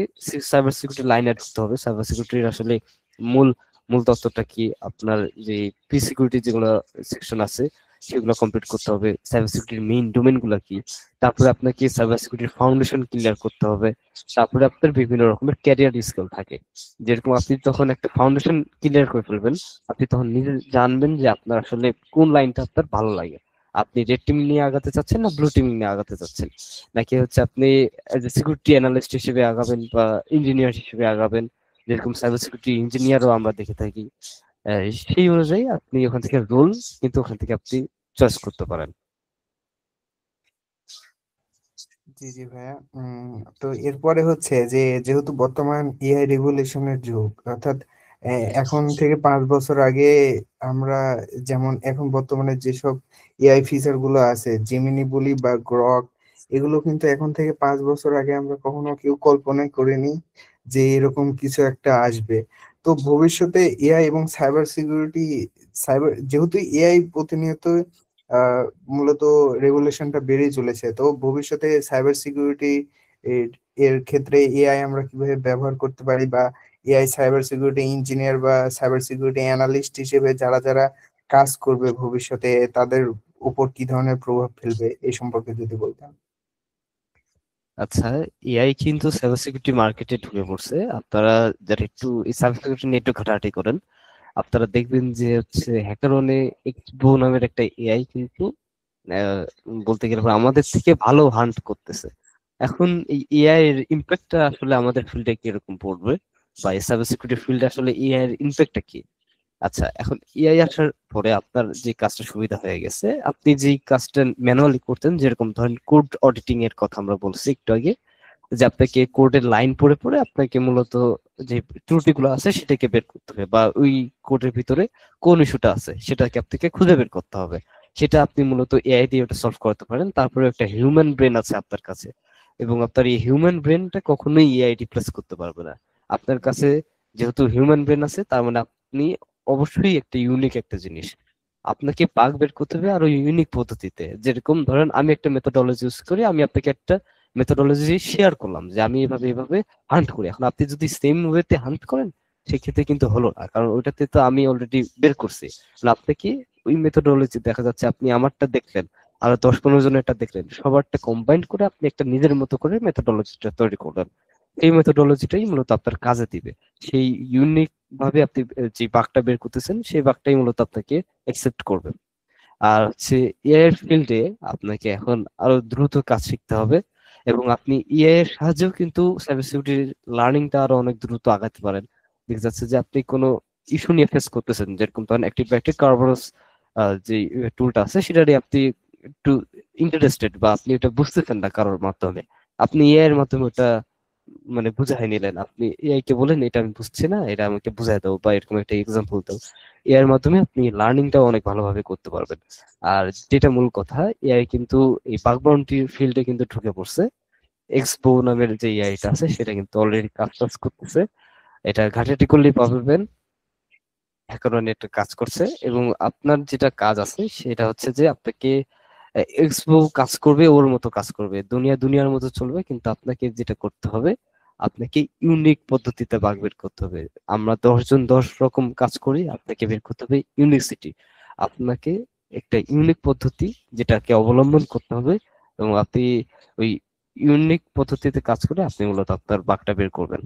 সাইবার সিকিউরিটি লাইনে ঢুকতে হবে। সাইবার সিকিউরিটির আসলে মূল মূল তত্ত্বটা কি, আপনার যে পি সিকিউরিটি যেগুলো সেকশন আছে সেগুলো কমপ্লিট করতে হবে, সাইবার সিকিউরিটির মেইন ডোমেন গুলা কি, তারপরে আপনাকে সাইবার সিকিউরিটির ফাউন্ডেশন ক্লিয়ার করতে হবে। তারপরে আপনার বিভিন্ন রকমের ক্যারিয়ার স্কিল থাকে, যেরকম আপনি তখন একটা ফাউন্ডেশন ক্লিয়ার করে ফেলবেন, আপনি তখন নিজে জানবেন যে আপনার আসলে কোন লাইনটা আপনার ভালো লাগে। আপনি রেড টিম নিয়ে আগাতে চাচ্ছেন না ব্লু টিম নিয়ে আগাতে চাচ্ছেন, নাকি হচ্ছে আপনি সিকিউরিটি অ্যানালিস্ট হিসেবে আগাবেন বা ইঞ্জিনিয়ার হিসেবে আগাবেন, যেরকম সাইবার সিকিউরিটি ইঞ্জিনিয়ারও আমরা দেখে থাকি। সেই অনুযায়ী আপনি ওখান থেকে রোল কিন্তু ওখান থেকে আপনি চয়েস করতে পারেন। জি জি ভাইয়া। তো এরপরে হচ্ছে যে, যেহেতু বর্তমান এআই রেভলিউশনের যুগ, অর্থাৎ এখন থেকে 5 বছর আগে আমরা যেমন এখন বর্তমানে যেসব এআই ফিচার গুলো আছে, জেমিনি বলি বা গ্রক, এগুলো কিন্তু এখন থেকে 5 বছর আগে আমরা কখনো কেউ কল্পনাই করিনি যে এরকম কিছু একটা আসবে। তো ভবিষ্যতে এআই এবং সাইবার সিকিউরিটি, যেহেতু এআই প্রতিনিয়ত আহ মূলত রেগুলেশনটা বেড়েই চলেছে, তো ভবিষ্যতে সাইবার সিকিউরিটি এর এর ক্ষেত্রে এআই আমরা কিভাবে ব্যবহার করতে পারি, বা এআই সাইবার সিকিউরিটি ইঞ্জিনিয়ার বা সাইবার সিকিউরিটি অ্যানালিস্ট হিসেবে যারা যারা কাজ করবে ভবিষ্যতে, তাদের উপর কি ধরনের প্রভাব ফেলবে এই সম্পর্কে যদি বলতেন। আচ্ছা, এআই কিন্তু সাইবার সিকিউরিটি মার্কেটে ঢুকে পড়ছে। আপনারা যারা একটু এই সাইবার সিকিউরিটি নিয়ে একটু ঘাটাঘাটি করেন, আপনারা দেখবেন যে হচ্ছে হ্যাকারনে এক্সবো নামের একটা এআই কিন্তু আহ, বলতে গেলে আমাদের থেকে ভালো হান্ট করতেছে। এখন এই এআই এর ইম্প্যাক্টটা আসলে আমাদের ফিল্ডে কিরকম পড়বে, বা সাইবার সিকিউরিটি ফিল্ডে আসলে এআই এর ইম্প্যাক্টটা কি? আচ্ছা, এখন এআই আসার পরে আপনার যে কাজটা সুবিধা হয়ে গেছে, আপনি যে কাজটা ম্যানুয়ালি করতেন, যেরকম ধরেন কোড অডিটিং এর কথা আমরা বলছি একটু আগে, যে আপনাকে কোডের লাইন পড়ে পড়ে আপনাকে মূলত যে ত্রুটিগুলো আছে সেটাকে বের করতে হবে, বা ওই কোডের ভিতরে কোন ইস্যুটা আছে সেটাকে আপনাকে খুঁজে বের করতে হবে। সেটা আপনি মূলত এআই দিয়ে ওটা সলভ করতে পারেন। তারপরে একটা হিউম্যান ব্রেন আছে আপনার কাছে, এবং আপনার এই হিউম্যান ব্রেনটা কখনোই এআই রিপ্লেস করতে পারবে না। আপনার কাছে যেহেতু হিউম্যান ব্রেন আছে, তার মানে আপনি অবশ্যই একটা ইউনিক একটা জিনিস। আপনাকে বাগ বের করতে হবে আরো ইউনিক পদ্ধতিতে। যেরকম ধরেন আমি একটা মেথোডলজি ইউজ করি, আমি আপনাকে একটা মেথোডলজি শেয়ার করলাম যে আমি এভাবে এভাবে হান্ট করি। এখন আপনি যদি সেম ওয়েতে হান্ট করেন সেক্ষেত্রে কিন্তু হলো না, কারণ ওইটাতে তো আমি অলরেডি বের করছি। আপনি কি ওই মেথোডলজি দেখা যাচ্ছে আপনি আমারটা দেখলেন আর 10-15 জনেরটা দেখলেন, সবারটা কম্বাইন করে আপনি একটা নিজের মতো করে মেথোডলজিটা তৈরি করলেন। এই মেথোডলজিটাই মূলত আপনার কাজে দিবে। সেই ইউনিক ভাবে আপনি যে বাগটা বের করতেছেন সেই বাগটাই মূলত আপনাকে একসেপ্ট করবে। আর হচ্ছে এআই এর ফিল্ডে আপনাকে এখন আরো দ্রুত কাজ শিখতে হবে, এবং আপনি এআই এর সাহায্যেও কিন্তু সাইবার সিকিউরিটি লার্নিংটা আরো অনেক দ্রুত আগাতে পারেন। দেখা যাচ্ছে যে আপনি কোনো ইস্যু নিয়ে ফেস করতেছেন, যেরকম ধরেন অ্যাক্টিভ ব্যাকটেরিয়া কার্বনস যে টুলটা আছে সেটা নিয়ে আপনি একটু ইন্টারেস্টেড বা আপনি এটা বুঝতেছেন না কারোর মাধ্যমে, আপনি এআই এর মাধ্যমে ওটা মানে বুঝাই নিলেন। আপনি এআই কে বলেন এটা আমি বুঝছি না, এটা আমাকে বুঝাই দাও বা এরকম একটা এক্সাম্পল দাও। এআই এর মাধ্যমে আপনি লার্নিংটাও অনেক ভালোভাবে করতে পারবেন। আর যেটা মূল কথা, এআই কিন্তু এই বাগ বাউন্টি ফিল্ডে কিন্তু ঢুকে পড়ছে। এক্সপো নামের যে এআইটা আছে সেটা কিন্তু অলরেডি কাজ টাজ করতেছে। এটা ঘাটাঘাটি করলেই পাবেন হ্যাকার একটা কাজ করছে। এবং আপনার যেটা কাজ আছে সেটা হচ্ছে যে আপনাকে এক্সপো কাজ করবে, ওর মতো কাজ করবে, দুনিয়া দুনিয়ার মতো চলবে, কিন্তু আপনাকে যেটা করতে হবে আপনাকে ইউনিক পদ্ধতিতে বাগ বের করতে হবে। আমরা 10 জন 10 রকম কাজ করি, আপনাকে বের করতে হবে ইউনিকসিটি। আপনাকে একটা ইউনিক পদ্ধতি যেটাকে অবলম্বন করতে হবে, এবং আপনি ওই ইউনিক পদ্ধতিতে কাজ করে আপনি মূলত আপনার বাগটা বের করবেন।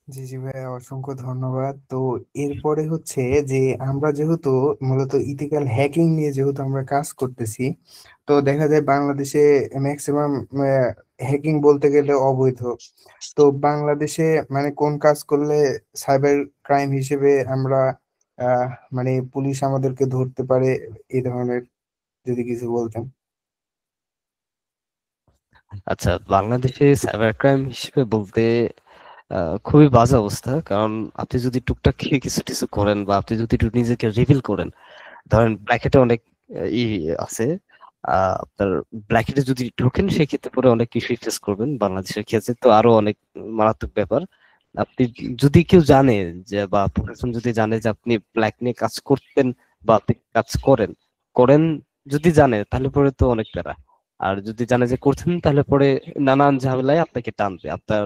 জি জি ভাইয়া, অসংখ্য ধন্যবাদ। তো এরপরে হচ্ছে যে আমরা যেহেতু মূলত ইথিক্যাল হ্যাকিং নিয়ে যেহেতু আমরা কাজ করতেছি, তো দেখা যায় বাংলাদেশে ম্যাক্সিমাম হ্যাকিং বলতে গেলে অবৈধ। তো বাংলাদেশে মানে কোন কাজ করলে সাইবার ক্রাইম হিসেবে আমরা আহ মানে পুলিশ আমাদেরকে ধরতে পারে, এই ধরনের যদি কিছু বলতেন। আচ্ছা, বাংলাদেশে সাইবার ক্রাইম হিসেবে বলতে খুবই বাজে অবস্থা। কারণ আপনি যদি টুকটাক কিছু কিছু করেন বা আপনি যদি একটু নিজেকে রিভিল করেন, ধরেন ব্ল্যাকেটে অনেক ই আছে, আপনার ব্ল্যাকেটে যদি ঢোকেন সেক্ষেত্রে পরে অনেক কিছুই ফেস করবেন। বাংলাদেশের ক্ষেত্রে তো আরো অনেক মারাত্মক ব্যাপার। আপনি যদি কেউ জানে যে বা প্রশাসন যদি জানে যে আপনি ব্ল্যাক নিয়ে কাজ করতেন বা আপনি কাজ করেন করেন যদি জানে, তাহলে পরে তো অনেক প্যারা। আর যদি জানে যে করছেন তাহলে পরে নানান ঝামেলায় আপনাকে টানবে। আপনার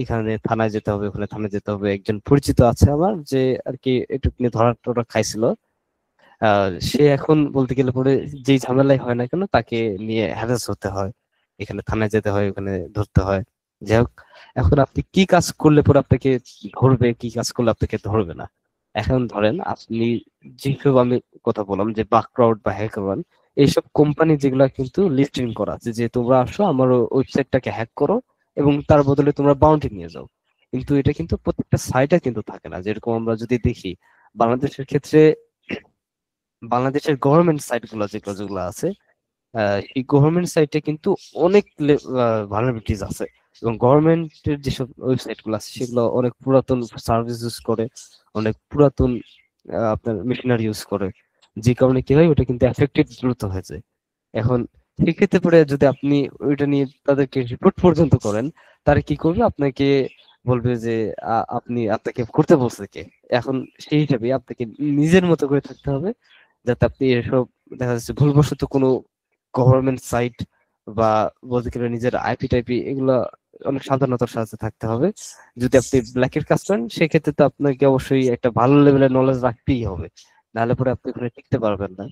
এখানে থানায় যেতে হবে, ওখানে থানায় যেতে হবে। একজন পরিচিত আছে আমার যে আর কি একটু নিয়ে ধরা টরা খাইছিল। সে এখন বলতে গেলে পরে যেই ঝামেলাই হয় না কেন তাকে নিয়ে হ্যারাস হতে হয়, এখানে থানায় যেতে হয়, ওখানে ধরতে হয়। যাই হোক, এখন আপনি কি কাজ করলে পরে আপনাকে ধরবে, কি কাজ করলে আপনাকে ধরবে না। এখন ধরেন আপনি যেসব আমি কথা বললাম যে বাকক্রাউড বা হ্যাকারওয়ান, এইসব কোম্পানি যেগুলা কিন্তু লিস্টিং করা আছে যে তোমরা আসো আমার ওয়েবসাইটটাকে হ্যাক করো এবং তার বদলে তোমরা বাউন্টি নিয়ে যাও। কিন্তু এটা কিন্তু প্রত্যেকটা সাইটে কিন্তু থাকে না। যেরকম আমরা যদি দেখি বাংলাদেশের ক্ষেত্রে, বাংলাদেশের গভর্নমেন্ট সাইট গুলো যেগুলো যেগুলো আছে, এই গভর্নমেন্ট সাইটে কিন্তু অনেক ভালনারেবিলিটিস আছে। এবং গভর্নমেন্টের যেসব ওয়েবসাইট গুলো আছে সেগুলো অনেক পুরাতন সার্ভিস ইউজ করে, অনেক পুরাতন আপনার মেশিনারি ইউজ করে, যে কারণে কি হয় ওটা কিন্তু এফেক্টেড দ্রুত হয়ে যায়। এখন সেক্ষেত্রে পরে যদি আপনি ওইটা নিয়ে তাদেরকে রিপোর্ট পর্যন্ত করেন, তারা কি করবে আপনাকে বলবে যে আপনি আপনাকে করতে বলছে কে। এখন সেই হিসাবে আপনাকে নিজের মতো করে থাকতে হবে, যাতে আপনি এসব দেখা যাচ্ছে ভুলবশত কোনো গভর্নমেন্ট সাইট বা বলতে গেলে নিজের আইপি টাইপি এগুলা অনেক সাবধানতার সাথে থাকতে হবে। যদি আপনি ব্ল্যাকের কাজ করেন সেক্ষেত্রে তো আপনাকে অবশ্যই একটা ভালো লেভেলের নলেজ রাখতেই হবে, নাহলে পরে আপনি ওখানে টিকতে পারবেন না।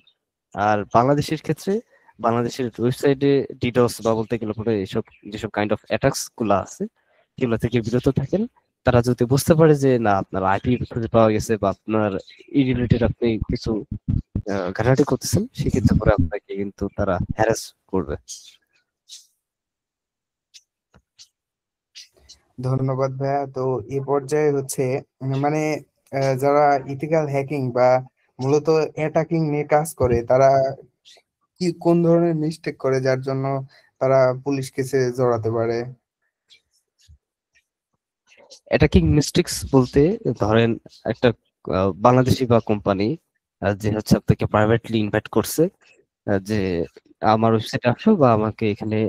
আর বাংলাদেশের ক্ষেত্রে বাংলাদেশের ওয়েবসাইটে ডিডোস বা বলতে গেলে পরে এসব যেসব কাইন্ড অফ অ্যাটাকস গুলা আছে সেগুলো থেকে বিরত থাকেন। তারা যদি বুঝতে পারে যে না আপনার আইপি খুঁজে পাওয়া গেছে বা আপনার এই রিলেটেড আপনি কিছু ঘাটাঘাটি করতেছেন, সেক্ষেত্রে পরে আপনাকে কিন্তু তারা হ্যারাস করবে। ধন্যবাদ ভাইয়া। তো এ পর্যায়ে হচ্ছে মানে যারা ইথিক্যাল হ্যাকিং বা মূলত অ্যাটাকিং নিয়ে কাজ করে, তারা কি কোন ধরনের মিস্টেক করে যার জন্য তারা পুলিশ কেসে জড়াতে পারে? এটা কি মিস্টেক্স বলতে ধরেন একটা বাংলাদেশি বা কোম্পানি যে হচ্ছে আপনাকে প্রাইভেটলি ইনভাইট করছে, যে আমার ওয়েবসাইটে আসো বা আমাকে এখানে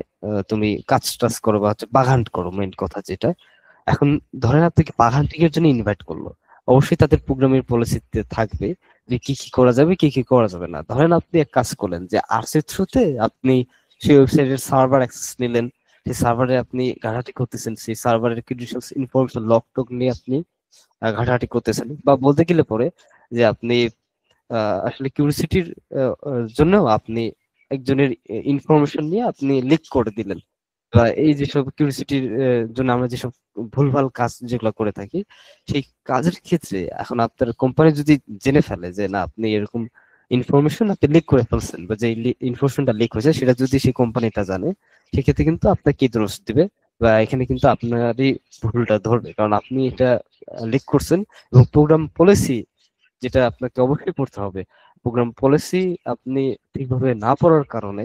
তুমি কাজ টাজ করো বা হচ্ছে বাগান করো, মেইন কথা যেটা। এখন ধরেন আপনাকে পাখান্তিকের জন্য ইনভাইট করলো, অবশ্যই তাদের প্রোগ্রামের পলিসিতে থাকবে যে কি কি করা যাবে কি কি করা যাবে না। ধরেন আপনি এক কাজ করলেন যে আরসি থ্রুতে আপনি সেই ওয়েবসাইটের সার্ভার অ্যাক্সেস নিলেন, সেই সার্ভারে আপনি ঘাটাঘাটি করতেছেন, সেই সার্ভারের ক্রিডেনশিয়ালস ইনফরমেশন লগ টক নিয়ে আপনি ঘাটাঘাটি করতেছেন, বা বলতে গেলে পরে যে আপনি আসলে কিউরিসিটির জন্য আপনি একজনের ইনফরমেশন নিয়ে আপনি লিক করে দিলেন, বা এই যেসব কিউরিসিটির জন্য আমরা যেসব ভুলভাল কাজ যেগুলো করে থাকি, সেই কাজের ক্ষেত্রে এখন আপনার কোম্পানি যদি জেনে ফেলে যে না আপনি এরকম ইনফরমেশন আপনি লিক করে ফেলছেন, বা যে ইনফরমেশনটা লিক হয়েছে সেটা যদি সেই কোম্পানিটা জানে, সেক্ষেত্রে কিন্তু আপনাকে দোষ দিবে, বা এখানে কিন্তু আপনারই ভুলটা ধরবে, কারণ আপনি এটা লিক করছেন। এবং প্রোগ্রাম পলিসি যেটা আপনাকে অবশ্যই পড়তে হবে, প্রোগ্রাম পলিসি আপনি ঠিকভাবে না পড়ার কারণে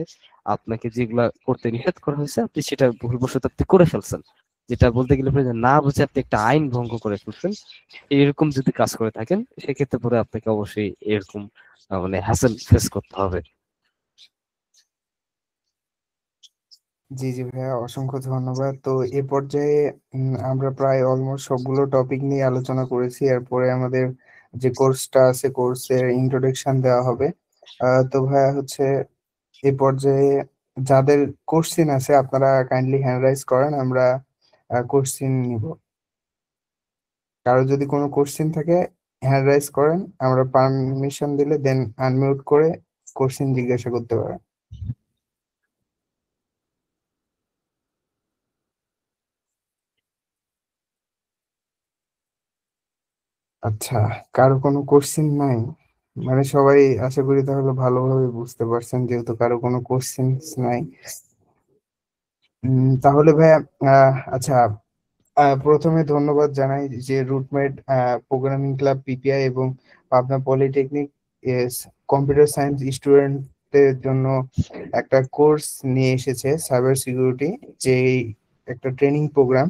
আপনাকে যেগুলা করতে নিষেধ করা হয়েছে আপনি সেটা ভুলবশত আপনি করে ফেলছেন, যেটা বলতে গেলে পরে যে না বুঝে আপনি একটা আইন ভঙ্গ করে ফেলছেন। এরকম যদি কাজ করে থাকেন সেক্ষেত্রে পরে আপনাকে অবশ্যই এরকম মানে হ্যাসেল ফেস করতে হবে। জি জি ভাইয়া, অসংখ্য ধন্যবাদ। তো এ পর্যায়ে আমরা প্রায় অলমোস্ট সবগুলো টপিক নিয়ে আলোচনা করেছি। এরপরে আমাদের যে কোর্সটা আছে, কোর্সের ইন্ট্রোডাকশন দেওয়া হবে। তো ভাইয়া হচ্ছে এই পর্যায়ে যাদের কোশ্চিন আছে আপনারা কাইন্ডলি হ্যান্ড রাইজ করেন, আমরা কোশ্চিন নিব। কারো যদি কোনো কোশ্চিন থাকে হ্যান্ড রাইজ করেন, আমরা পারমিশন দিলে দেন আনমিউট করে কোশ্চিন জিজ্ঞাসা করতে পারেন। আচ্ছা, কারো কোনো কোশ্চিন নাই? মানে সবাই আশা করি তাহলে ভালোভাবে বুঝতে পারছেন, যেহেতু কারো কোনো কোশ্চিন নাই। তাহলে ভাইয়া আচ্ছা, প্রথমে ধন্যবাদ জানাই যে রুটমেট প্রোগ্রামিং ক্লাব পিপিআই এবং পাবনা পলিটেকনিক কম্পিউটার সায়েন্স স্টুডেন্টদের জন্য একটা কোর্স নিয়ে এসেছে সাইবার সিকিউরিটি, যে একটা ট্রেনিং প্রোগ্রাম।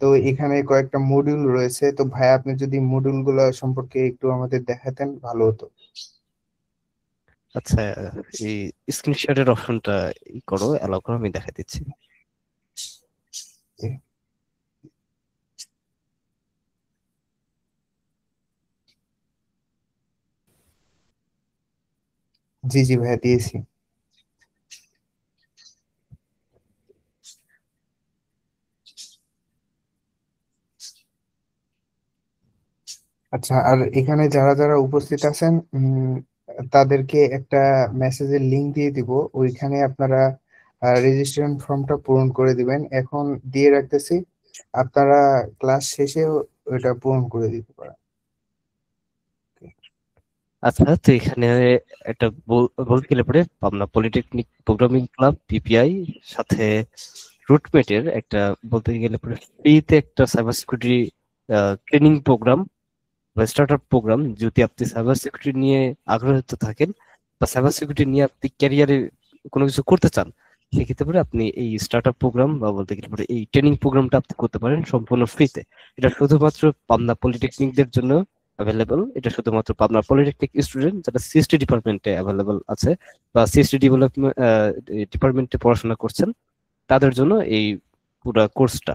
তো এখানে কয়েকটা মডিউল রয়েছে। তো ভাই আপনি যদি মডিউল গুলো সম্পর্কে একটু আমাদের দেখাতেন ভালো হতো। আচ্ছা, এই স্ক্রিনশটের অপশনটা করো, অ্যালাউ করো, আমি দেখা দিচ্ছি। জি জি ভাইয়া, দিয়েছি। আচ্ছা, আর এখানে যারা যারা উপস্থিত আছেন তাদেরকে একটা মেসেজের লিংক দিয়ে দিব, ওইখানে আপনারা রেজিস্ট্রেশন ফর্মটা পূরণ করে দিবেন। এখন দিয়ে রাখতেছি, আপনারা ক্লাস শেষেও ওইটা পূরণ করে দিতে পারেন। আচ্ছা, তো এখানে একটা বলতে গেলে পরে Pabna polytechnic programming club PPI সাথে রুটমেটের একটা বলতে গেলে পরে ফ্রিতে একটা সাইবার সিকিউরিটি ট্রেনিং প্রোগ্রাম বা স্টার্ট আপ প্রোগ্রাম। যদি আপনি সাইবার সিকিউরিটি নিয়ে আগ্রহিত থাকেন বা সাইবার সিকিউরিটি নিয়ে আপনি ক্যারিয়ারে কোনো কিছু করতে চান, সেক্ষেত্রে পরে আপনি এই স্টার্ট আপ প্রোগ্রাম বা বলতে গেলে পরে এই ট্রেনিং প্রোগ্রামটা আপনি করতে পারেন সম্পূর্ণ ফ্রিতে। এটা শুধুমাত্র পাবনা পলিটেকনিকদের জন্য অ্যাভেলেবল। এটা শুধুমাত্র পাবনা পলিটেকনিক স্টুডেন্ট যারা সিএসটি ডিপার্টমেন্টে অ্যাভেলেবল আছে বা সিএসটি ডেভেলপমেন্ট ডিপার্টমেন্টে পড়াশোনা করছেন, তাদের জন্য এই পুরো কোর্সটা।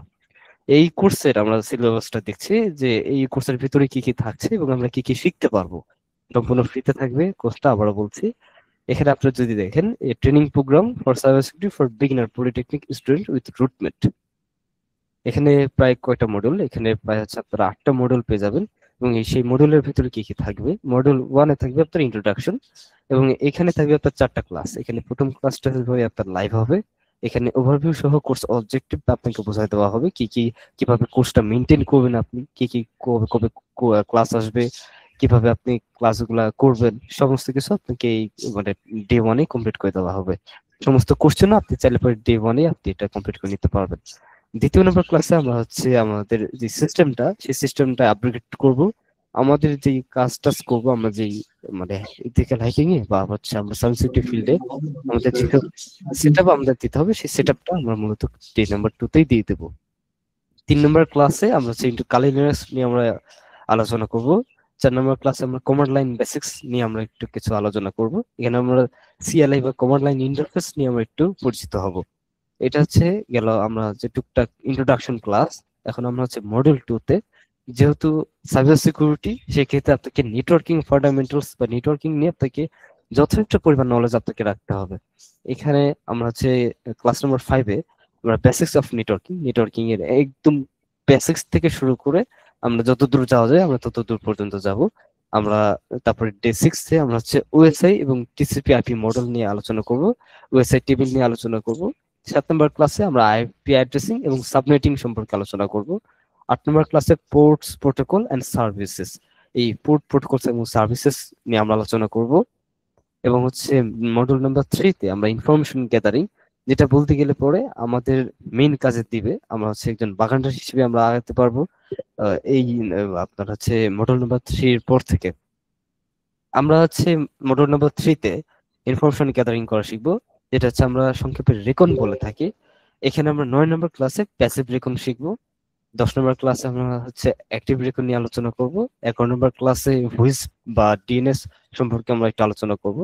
এই কোর্সের আমরা সিলেবাসটা দেখছি যে এই কোর্সের ভিতরে কি কি থাকছে এবং আমরা কি কি শিখতে পারবো। সম্পূর্ণ ফ্রিতে থাকবে কোর্সটা, আবারও বলছি। এখানে আপনারা যদি দেখেন training program for cyber security for beginner polytechnic student with রুটমেট, এখানে প্রায় কয়টা মডিউল, এখানে প্রায় হচ্ছে আপনারা 8টা মডিউল পেয়ে যাবেন। এবং এই সেই মডিউলের ভিতরে কি কি থাকবে, মডিউল 1-এ থাকবে আপনার ইন্ট্রোডাকশন, এবং এখানে থাকবে আপনার 4টা ক্লাস। এখানে প্রথম ক্লাসটা হবে আপনার লাইভ হবে, এখানে ওভারভিউ সহ কোর্স অবজেক্টিভ আপনাকে বোঝাই দেওয়া হবে, কি কি কিভাবে কোর্সটা মেনটেন করবেন, আপনি কি কি কবে কবে ক্লাস আসবে, কিভাবে আপনি ক্লাসগুলা করবেন, সমস্ত কিছু আপনাকে এই মানে ডে 1-এ কমপ্লিট করে দেওয়া হবে। সমস্ত কোশ্চেনও আপনি চাইলে পরে ডে 1-এ আপনি এটা কমপ্লিট করে নিতে পারবেন। দ্বিতীয় নম্বর ক্লাসে আমরা হচ্ছে আমাদের যে সিস্টেমটা, সেই সিস্টেমটা আপগ্রেড করব। আমাদের যে কাজ টাজ করবো, আমরা যেই মানে ইথিক্যাল হ্যাকিং এ বা হচ্ছে আমরা সাবসিকিউরিটি ফিল্ডে আমাদের যে সেট আপ আমাদের দিতে হবে, সেই সেট আপটা আমরা মূলত ডে নাম্বার 2-তেই দিয়ে দেবো। 3 নম্বর ক্লাসে আমরা হচ্ছে ইন্টু কালি লিনাক্স নিয়ে আমরা আলোচনা করব। 4 নম্বর ক্লাসে আমরা কমান্ড লাইন বেসিক্স নিয়ে আমরা একটু কিছু আলোচনা করব। এখানে আমরা সিএলআই বা কমান্ড লাইন ইন্টারফেস নিয়ে আমরা একটু পরিচিত হব। এটা হচ্ছে গেল আমরা যে টুকটাক ইন্ট্রোডাকশন ক্লাস। এখন আমরা হচ্ছে মডিউল 2 তে, যেহেতু সাইবার সিকিউরিটি, সেক্ষেত্রে আপনাকে নেটওয়ার্কিং ফান্ডামেন্টালস বা নেটওয়ার্কিং নিয়ে আপনাকে যথেষ্ট পরিমাণ নলেজ আপনাকে রাখতে হবে। এখানে আমরা হচ্ছে ক্লাস নাম্বার 5-এ আমরা বেসিক্স অফ নেটওয়ার্কিং, নেটওয়ার্কিং এর একদম বেসিক্স থেকে শুরু করে আমরা যত দূর যাওয়া যায় আমরা তত দূর পর্যন্ত যাব। আমরা তারপরে ডে 6-এ আমরা হচ্ছে ওএসআই এবং টিসিপি আইপি মডেল নিয়ে আলোচনা করব, ওএসআই টেবিল নিয়ে আলোচনা করব। 7 নম্বর ক্লাসে আমরা আইপি অ্যাড্রেসিং এবং সাবনেটিং সম্পর্কে আলোচনা করব। 8 নম্বর ক্লাসে পোর্টস প্রোটোকল এন্ড সার্ভিসেস, এই পোর্ট প্রোটোকলস এবং সার্ভিসেস নিয়ে আমরা আলোচনা করব। এবং হচ্ছে মডিউল নাম্বার 3-তে আমরা ইনফরমেশন গ্যাদারিং, যেটা বলতে গেলে পরে আমাদের মেইন কাজে দিবে, আমরা হচ্ছে একজন বাগানদার হিসেবে আমরা আগাতে পারবো। এই আপনার হচ্ছে মডিউল নাম্বার 3-এর পর থেকে আমরা হচ্ছে মডিউল নাম্বার 3-তে ইনফরমেশন গ্যাদারিং করা শিখবো, যেটা হচ্ছে আমরা সংক্ষেপে রেকন বলে থাকি। এখানে আমরা 9 নম্বর ক্লাসে প্যাসিভ রেকন শিখবো। 10 নম্বর ক্লাসে আমরা হচ্ছে অ্যাক্টিভ রেকন নিয়ে আলোচনা করব। 11 নম্বর ক্লাসে হুইস বা ডিএনএস সম্পর্কে আমরা একটু আলোচনা করব।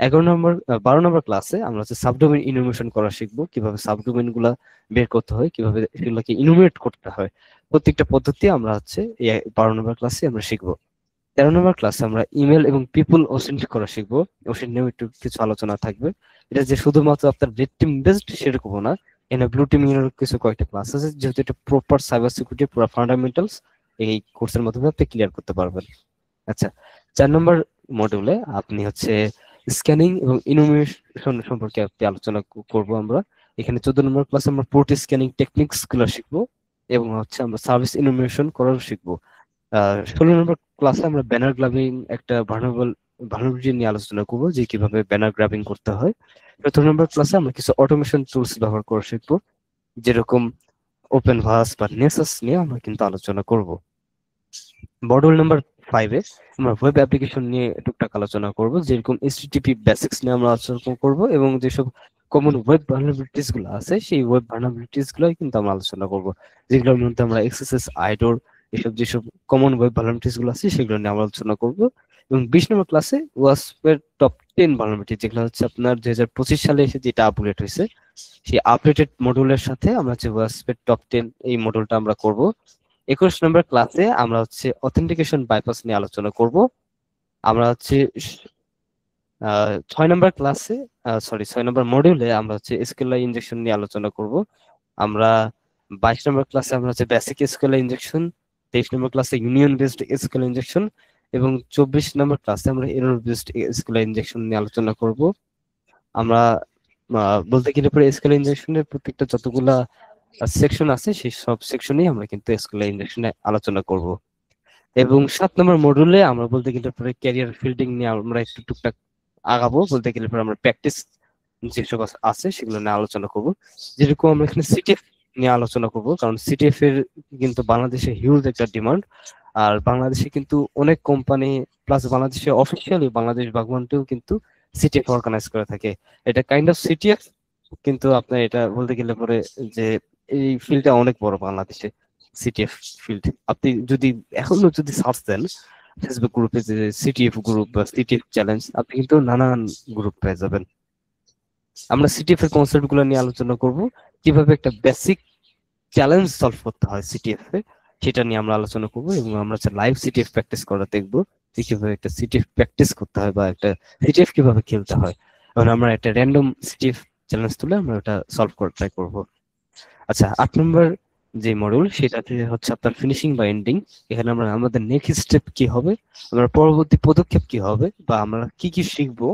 12 নম্বর ক্লাসে আমরা হচ্ছে সাবডোমেইন ইনুমেশন করা শিখবো, কিভাবে সাবডোমেইন গুলা বের করতে হয়, কিভাবে সেগুলোকে ইনুমেট করতে হয়, প্রত্যেকটা পদ্ধতি আমরা হচ্ছে এই 12 নম্বর ক্লাসে আমরা শিখবো। 13 নম্বর ক্লাসে আমরা ইমেল এবং পিপল ওসেন্ট করা শিখবো। ওসেন্ট নিয়েও একটু কিছু আলোচনা থাকবে। এটা যে শুধুমাত্র আপনার রেড টিম বেসড সেরকমও না, এখানে ব্লু টিম এর কিছু কয়েকটা ক্লাস আছে, যেহেতু এটা প্রপার সাইবার সিকিউরিটি পুরো ফান্ডামেন্টালস এই কোর্সের মাধ্যমে আপনি ক্লিয়ার করতে পারবেন। আচ্ছা, 4 নম্বর মডিউলে আপনি হচ্ছে স্ক্যানিং এবং ইনোভেশন সম্পর্কে আপনি আলোচনা করব আমরা। এখানে 14 নম্বর ক্লাসে আমরা পোর্ট স্ক্যানিং টেকনিক্স গুলো শিখবো এবং হচ্ছে আমরা সার্ভিস ইনোভেশন করার শিখবো। 16 নম্বর ক্লাসে আমরা ব্যানার গ্রাবিং একটা ভালনারেবিলিটি নিয়ে আলোচনা করবো, যে কিভাবে ব্যানার গ্রাবিং করতে হয়। 17 নম্বর ক্লাসে আমরা কিছু অটোমেশন টুলস ব্যবহার করে শিখবো, যেরকম ওপেন ভাস বা নেসাস নিয়ে আমরা কিন্তু আলোচনা করব। মডিউল নাম্বার 5-এ আমরা ওয়েব অ্যাপ্লিকেশন নিয়ে টুকটাক আলোচনা করব, যেরকম এইচটিটিপি বেসিক্স নিয়ে আমরা আলোচনা করব এবং যেসব কমন ওয়েব ভালনারেবিলিটিস গুলো আছে সেই ওয়েব ভালনারেবিলিটিস গুলোই কিন্তু আমরা আলোচনা করব, যেগুলোর মধ্যে আমরা এক্সএসএস, আইডোর, যেসব কমন ওয়েব ভালনারেবিলিটিস গুলো আছে সেগুলো নিয়ে আমরা আলোচনা করব। এবং 20 নম্বর ক্লাসে ওয়াসপের টপ 10 ভালনারেবিলিটি, যেগুলো হচ্ছে আপনার 2025 সালে এসে যেটা আপডেট হয়েছে, সেই আপডেটেড মডিউলের সাথে আমরা হচ্ছে ওয়াসপের টপ 10 এই মডিউলটা আমরা করব। 21 নম্বর ক্লাসে আমরা হচ্ছে অথেন্টিকেশন বাইপাস নিয়ে আলোচনা করব। আমরা হচ্ছে 6 নম্বর ক্লাসে 6 নম্বর মডিউলে আমরা হচ্ছে এসকিউএল ইনজেকশন নিয়ে আলোচনা করব। আমরা 22 নম্বর ক্লাসে আমরা হচ্ছে বেসিক এসকিউএল ইনজেকশন, 23 নম্বর ক্লাসে ইউনিয়ন বেসড এসকিউএল ইনজেকশন এবং 24 নম্বর ক্লাসে আমরা এরর বেসড এসকিউএল ইনজেকশন নিয়ে আলোচনা করব। আমরা বলতে গেলে পরে এসকিউএল ইনজেকশনের প্রত্যেকটা যতগুলা সেকশন আছে সেই সব সেকশনেই আমরা কিন্তু এসকিউএল ইনজেকশনে আলোচনা করব। এবং 7 নম্বর মডিউলে আমরা বলতে গেলে পরে ক্যারিয়ার ফিল্ডিং নিয়ে আমরা একটু টুকটাক আগাবো, বলতে গেলে পরে আমরা প্র্যাকটিস যেসব আছে সেগুলো নিয়ে আলোচনা করব। যেরকম আমরা এখানে সিটিএফ নিয়ে আলোচনা করব, কারণ সিটিএফ এর কিন্তু বাংলাদেশে হিউজ একটা ডিমান্ড, আর বাংলাদেশে কিন্তু অনেক কোম্পানি প্লাস বাংলাদেশে অফিসিয়ালি বাংলাদেশ বাগবানটিও কিন্তু সিটিএফ অর্গানাইজ করে থাকে। এটা কাইন্ড অফ সিটিএফ, কিন্তু আপনার এটা বলতে গেলে পরে যে এই ফিল্ডটা অনেক বড় বাংলাদেশে, সিটিএফ ফিল্ড। আপনি যদি এখনো যদি সার্চ দেন ফেসবুক গ্রুপে যে সিটিএফ গ্রুপ বা সিটিএফ চ্যালেঞ্জ, আপনি কিন্তু নানান গ্রুপ পেয়ে যাবেন। আমরা সিটিএফ এর কনসেপ্ট গুলো নিয়ে আলোচনা করব, কিভাবে একটা বেসিক চ্যালেঞ্জ সলভ করতে হয় সিটিএফ এ সেটা নিয়ে আমরা আলোচনা করব। এবং আমরা লাইভ সিটিএফ প্র্যাকটিস করা দেখবো, যে কিভাবে একটা সিটিএফ প্র্যাকটিস করতে হয় বা একটা সিটিএফ কিভাবে খেলতে হয়। এবং আমরা একটা র্যান্ডম সিটিএফ চ্যালেঞ্জ তুলে আমরা ওটা সলভ করে ট্রাই করব। আচ্ছা, 8 নম্বর যে মডিউল সেটাতে হচ্ছে আপনার ফিনিশিং বা এন্ডিং। এখানে আমরা আমাদের নেক্সট স্টেপ কি হবে, আমরা পরবর্তী পদক্ষেপ কি হবে, বা আমরা কি কি শিখবো,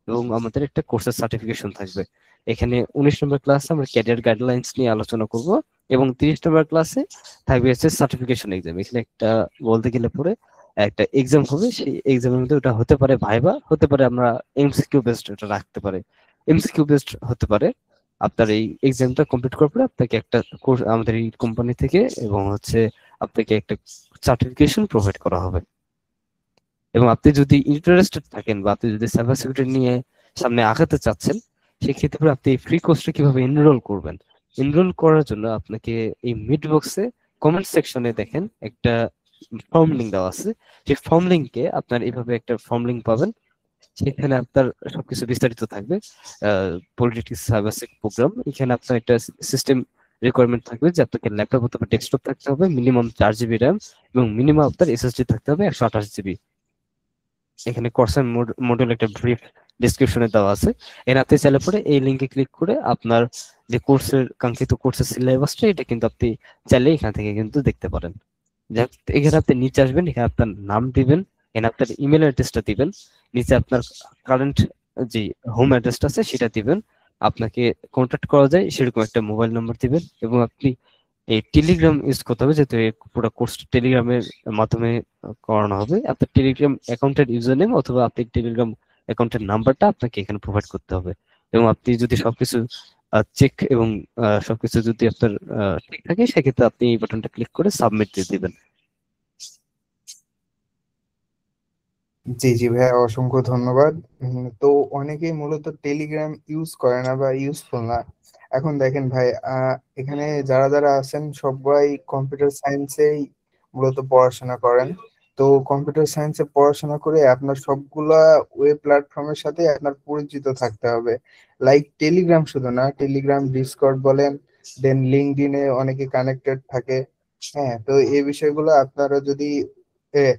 এবং আমাদের একটা কোর্সের সার্টিফিকেশন থাকবে। এখানে 19 নম্বর ক্লাসে আমরা ক্যারিয়ার গাইডলাইন্স নিয়ে আলোচনা করব এবং 30 নম্বর ক্লাসে থাকবে হচ্ছে সার্টিফিকেশন এক্সাম। এখানে একটা বলতে গেলে পরে একটা এক্সাম হবে, সেই এক্সামের মধ্যে ওটা হতে পারে ভাইবা, হতে পারে আমরা এমসিকিউ বেসড এটা রাখতে পারে, এমসিকিউ বেসড হতে পারে। আপনার এই এক্সামটা কমপ্লিট করার পরে আপনাকে একটা কোর্স আমাদের এই কোম্পানি থেকে এবং হচ্ছে আপনাকে একটা সার্টিফিকেশন প্রোভাইড করা হবে। এবং আপনি যদি ইন্টারেস্টেড থাকেন বা আপনি যদি সাইবার সিকিউরিটি নিয়ে সামনে আগাতে চাচ্ছেন, সেক্ষেত্রে আপনি এই ফ্রি কোর্সটা কিভাবে এনরোল করবেন। এনরোল করার জন্য আপনাকে এই মিড বক্সে কমেন্ট সেকশনে দেখেন একটা ফর্ম লিঙ্ক দেওয়া আছে, সেই ফর্ম লিঙ্কে আপনার এইভাবে একটা ফর্ম লিঙ্ক পাবেন, সেখানে আপনার সবকিছু বিস্তারিত থাকবে। পলিটিক্স সাইবার প্রোগ্রাম, এখানে আপনার একটা সিস্টেম রিকোয়ারমেন্ট থাকবে যে আপনাকে ল্যাপটপ অথবা ডেস্কটপ থাকতে হবে, মিনিমাম 4 GB র্যাম এবং মিনিমাম আপনার এসএসডি থাকতে হবে 128 GB। এখানে কোর্সের মডিউল একটা ব্রিফ ডিসক্রিপশনে দেওয়া আছে। এর আপনি চাইলে পরে এই লিঙ্কে ক্লিক করে আপনার যে কোর্সের কাঙ্ক্ষিত কোর্সের সিলেবাসটা এটা কিন্তু আপনি চাইলে এখান থেকে কিন্তু দেখতে পারেন। এখানে আপনি নিচে আসবেন, এখানে আপনার নাম দিবেন, এখানে আপনার ইমেল অ্যাড্রেসটা দিবেন, নিচে আপনার কারেন্ট যে হোম অ্যাড্রেসটা আছে সেটা দিবেন, আপনাকে কন্ট্যাক্ট করা যায় সেরকম একটা মোবাইল নাম্বার দিবেন, এবং আপনি এই টেলিগ্রাম ইউজ করতে হবে, যেহেতু এই পুরো কোর্স টেলিগ্রামের মাধ্যমে করানো হবে। আপনার টেলিগ্রাম অ্যাকাউন্টের ইউজার নেম অথবা আপনি টেলিগ্রাম অ্যাকাউন্টের নাম্বারটা আপনাকে এখানে প্রোভাইড করতে হবে। এবং আপনি যদি সবকিছু চেক এবং সবকিছু যদি আপনার ঠিক থাকে, সেক্ষেত্রে আপনি এই বাটনটা ক্লিক করে সাবমিট দিয়ে দিবেন। জি জি ভাইয়া, অসংখ্য ধন্যবাদ। তো অনেকেই মূলত টেলিগ্রাম ইউজ করে না বা ইউজফুল না। এখন দেখেন ভাই, এখানে যারা যারা আছেন সবাই কম্পিউটার সায়েন্সেই মূলত পড়াশোনা করেন। তো কম্পিউটার সায়েন্সে পড়াশোনা করে আপনার সবগুলা ওয়েব প্ল্যাটফর্মের সাথে আপনার পরিচিত থাকতে হবে। লাইক টেলিগ্রাম শুধু না, টেলিগ্রাম, ডিসকর্ড বলেন, দেন লিঙ্কডইনে অনেকে কানেক্টেড থাকে। হ্যাঁ, তো এই বিষয়গুলো আপনারা যদি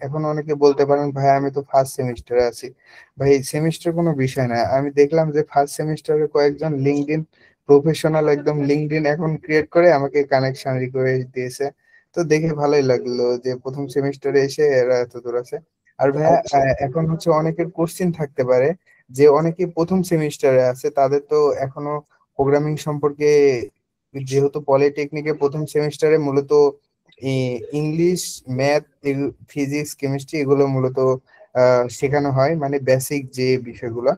এখন অনেকে বলতে পারেন ভাই আমি তো ফার্স্ট সেমিস্টারে আছি। ভাই সেমিস্টার কোনো বিষয় না, আমি দেখলাম যে ফার্স্ট সেমিস্টারে কয়েকজন লিঙ্কডইন প্রফেশনাল একদম লিঙ্কডইন অ্যাকাউন্ট ক্রিয়েট করে আমাকে কানেকশন রিকোয়েস্ট দিয়েছে। তো দেখে ভালোই লাগলো যে প্রথম সেমিস্টারে এসে এরা এত দূর আছে। আর ভাইয়া এখন হচ্ছে অনেকের কোশ্চিন থাকতে পারে যে অনেকে প্রথম সেমিস্টারে আছে, তাদের তো এখনো প্রোগ্রামিং সম্পর্কে, যেহেতু পলিটেকনিকে প্রথম সেমিস্টারে মূলত ইংলিশ, ম্যাথ, ফিজিক্স, কেমিস্ট্রি এগুলো মূলত শেখানো হয়, মানে বেসিক যে বিষয়গুলো।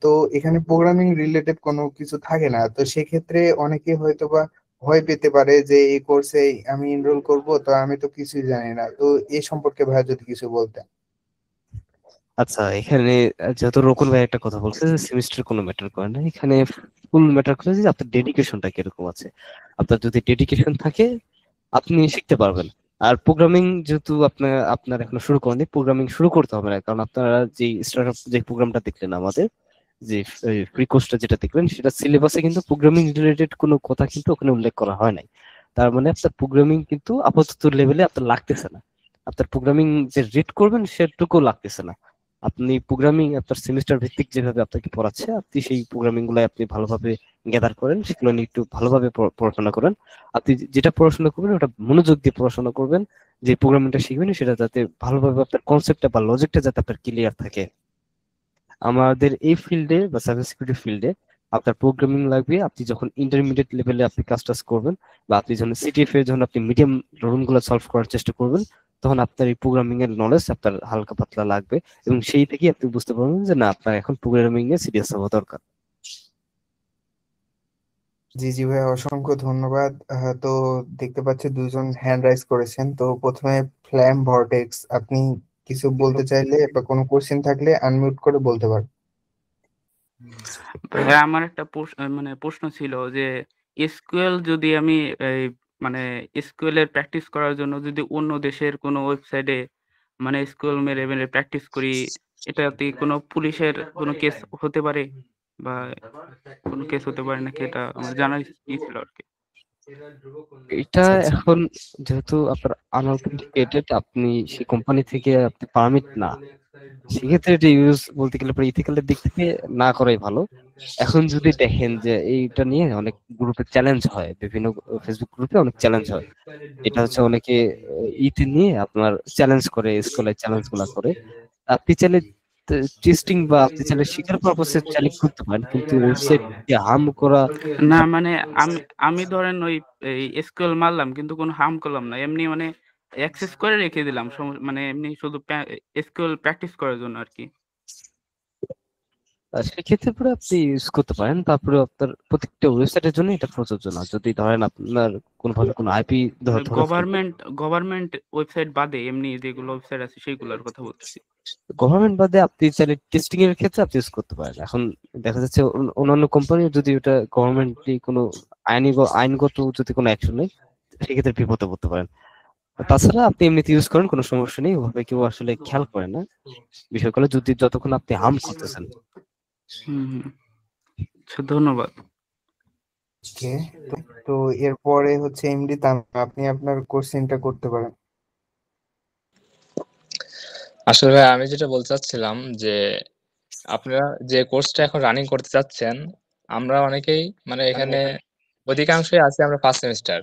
তো এখানে প্রোগ্রামিং রিলেটেড কোনো কিছু থাকে না। তো সেক্ষেত্রে অনেকে হয়তো বা ভয় পেতে পারে যে এই কোর্সে আমি এনরোল করব, তো আমি তো কিছুই জানি না। তো এ সম্পর্কে ভাই যদি কিছু বলতেন। আচ্ছা, এখানে যেহেতু রকুন ভাই একটা কথা বলছে যে সেমিস্টার কোনো ম্যাটার করে না, এখানে ফুল ম্যাটার করে যে আপনার ডেডিকেশনটা কিরকম আছে। আপনার যদি ডেডিকেশন থাকে আপনি শিখতে পারবেন। আর প্রোগ্রামিং যেহেতু আপনার আপনার এখনো শুরু করেনি, প্রোগ্রামিং শুরু করতে হবে না, কারণ আপনারা যে স্টার্টআপ যে প্রোগ্রামটা দেখলেন আমাদের, যে ফ্রি কোর্সটা যেটা দেখলেন, সেটা সিলেবাসে কিন্তু প্রোগ্রামিং রিলেটেড কোনো কথা কিন্তু ওখানে উল্লেখ করা হয় নাই। তার মানে আপনার প্রোগ্রামিং কিন্তু আপাতত লেভেলে আপনার লাগতেছে না, আপনার প্রোগ্রামিং যে রিড করবেন সেটুকু লাগতেছে না। আপনি প্রোগ্রামিং আপনার সেমিস্টার ভিত্তিক যেভাবে আপনাকে পড়াচ্ছে, আপনি সেই প্রোগ্রামিং গুলো আপনি ভালোভাবে গ্যাদার করেন, সেগুলো নিয়ে একটু ভালোভাবে পড়াশোনা করেন। আপনি যেটা পড়াশোনা করবেন ওটা মনোযোগ দিয়ে পড়াশোনা করবেন, যে প্রোগ্রামিংটা শিখবেন সেটা যাতে ভালোভাবে আপনার কনসেপ্টটা বা লজিকটা যাতে আপনার ক্লিয়ার থাকে। আমাদের এই ফিল্ডে বা সাইবার সিকিউরিটি ফিল্ডে আপনার প্রোগ্রামিং লাগবে আপনি যখন ইন্টারমিডিয়েট লেভেলে আপনি কাজ টাজ করবেন, বা আপনি যখন সিটিএফ এর যখন আপনি মিডিয়াম প্রবলেম গুলো সলভ করার চেষ্টা করবেন, তখন আপনার এই প্রোগ্রামিং এর নলেজ আপনার হালকা পাতলা লাগবে, এবং সেই থেকেই আপনি বুঝতে পারবেন যে না, আপনার এখন প্রোগ্রামিং এ সিরিয়াস হওয়া দরকার। জি জি ভাই, অসংখ্য ধন্যবাদ। তো দেখতে পাচ্ছি দুইজন হ্যান্ড রাইজ করেছেন। তো প্রথমে ফ্ল্যাম ভর্টেক্স, আপনি কিছু বলতে চাইলে বা কোনো কোশ্চেন থাকলে আনমিউট করে বলতে পারেন। ভাইয়া আমার একটা মানে প্রশ্ন ছিল যে এসকিউএল যদি আমি এই মানে এসকিউএল এর প্র্যাকটিস করার জন্য যদি অন্য দেশের কোনো ওয়েবসাইটে মানে এসকিউএল মেরে মেরে প্র্যাকটিস করি, এটাতে কোনো পুলিশের কোনো কেস হতে পারে বা কোনো কেস হতে পারে নাকি, এটা আমার জানার ই ছিল আর কি। এটা আচ্ছা আচ্ছা। এখন যেহেতু আপনার আনঅথেন্টিকেটেড, আপনি সেই কোম্পানি থেকে আপনি পারমিট না, সেক্ষেত্রে এটা ইউজ বলতে গেলে ইথিক্যালের দিক থেকে না করাই ভালো। এখন যদি দেখেন যে এইটা নিয়ে অনেক গ্রুপে চ্যালেঞ্জ হয়, বিভিন্ন ফেসবুক গ্রুপে অনেক চ্যালেঞ্জ হয়, এটা হচ্ছে অনেকে ইতে নিয়ে আপনার চ্যালেঞ্জ করে, স্কুলে চ্যালেঞ্জ গুলা করে। আপনি চাইলে টেস্টিং বা আপনি চাইলে শিকার পারপসে চাইলে করতে পারেন, কিন্তু ওয়েবসাইট দিয়ে হার্ম করা। না মানে আমি আমি ধরেন ওই এই এসকিউএল মারলাম কিন্তু কোনো হার্ম করলাম না, এমনি মানে অ্যাক্সেস করে রেখে দিলাম, মানে এমনি শুধু এসকিউএল প্র্যাকটিস করার জন্য আর কি। সেক্ষেত্রে পরে আপনি ইউজ করতে পারেন, তারপরে আপনার প্রত্যেকটা ওয়েবসাইটের জন্য এটা প্রযোজ্য না। যদি ধরেন আপনার কোনোভাবে কোনো আইপি মানে ধরা পড়ে, গভর্নমেন্ট ওয়েবসাইট বাদে এমনি যেগুলো ওয়েবসাইট আছে সেইগুলোর কথা বলতেছি। গভর্নমেন্ট বাদে আপনি চাইলে টেস্টিং এর ক্ষেত্রে আপনি ইউজ করতে পারেন। এখন দেখা যাচ্ছে অন্যান্য কোম্পানি যদি ওটা গভর্নমেন্টলি কোনো আইনগত যদি কোনো অ্যাকশন নেই, সেক্ষেত্রে বিপদে পড়তে পারেন। তাছাড়া আপনি এমনিতে ইউজ করেন, কোনো সমস্যা নেই, ওভাবে কেউ আসলে খেয়াল করে না বিষয়গুলো, যদি যতক্ষণ আপনি হার্ম করতেছেন। হুম হুম, আচ্ছা ধন্যবাদ। ওকে, তো এরপরে হচ্ছে এমডি তামিম, আপনি আপনার কোশ্চেনটা করতে পারেন। আসলে ভাই আমি যেটা বলতে চাচ্ছিলাম যে আপনারা যে কোর্সটা এখন রানিং করতে চাচ্ছেন, আমরা অনেকেই মানে এখানে অধিকাংশই আছি আমরা ফার্স্ট সেমিস্টার।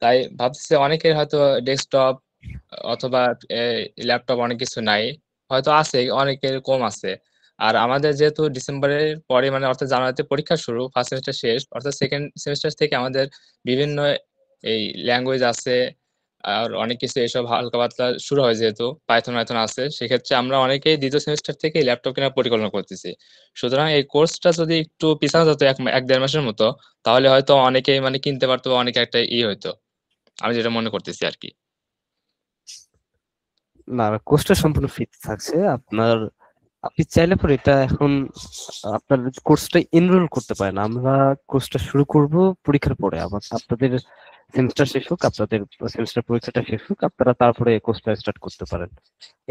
তাই ভাবতেছি অনেকের হয়তো ডেস্কটপ অথবা ল্যাপটপ অনেক কিছু নাই, হয়তো আছে, অনেকের কম আছে। আর আমাদের যেহেতু ডিসেম্বরের পরে মানে অর্থাৎ জানুয়ারিতে পরীক্ষা শুরু, ফার্স্ট সেমিস্টার শেষ, অর্থাৎ সেকেন্ড সেমিস্টার থেকে আমাদের বিভিন্ন এই ল্যাঙ্গুয়েজ আছে আর অনেক কিছু এসব হালকা পাতলা শুরু হয়, যেহেতু পাইথন মাইথন আছে, সেক্ষেত্রে আমরা অনেকেই দ্বিতীয় সেমিস্টার থেকে ল্যাপটপ কেনার পরিকল্পনা করতেছি। সুতরাং এই কোর্সটা যদি একটু পিছানো যেত এক দেড় মাসের মতো, তাহলে হয়তো অনেকেই মানে কিনতে পারতো বা অনেকে একটা হইতো, আমি যেটা মনে করতেছি আর কি। না, কোর্সটা সম্পূর্ণ ফ্রি থাকছে। আপনি চাইলে পরে এটা এখন আপনার কোর্সটা এনরোল করতে পারেন। আমরা কোর্সটা শুরু করব পরীক্ষার পরে। আবার আপনাদের সেমিস্টার শেষ হোক, আপনাদের সেমিস্টার পরীক্ষাটা শেষ হোক, আপনারা তারপরে কোর্সটা স্টার্ট করতে পারেন।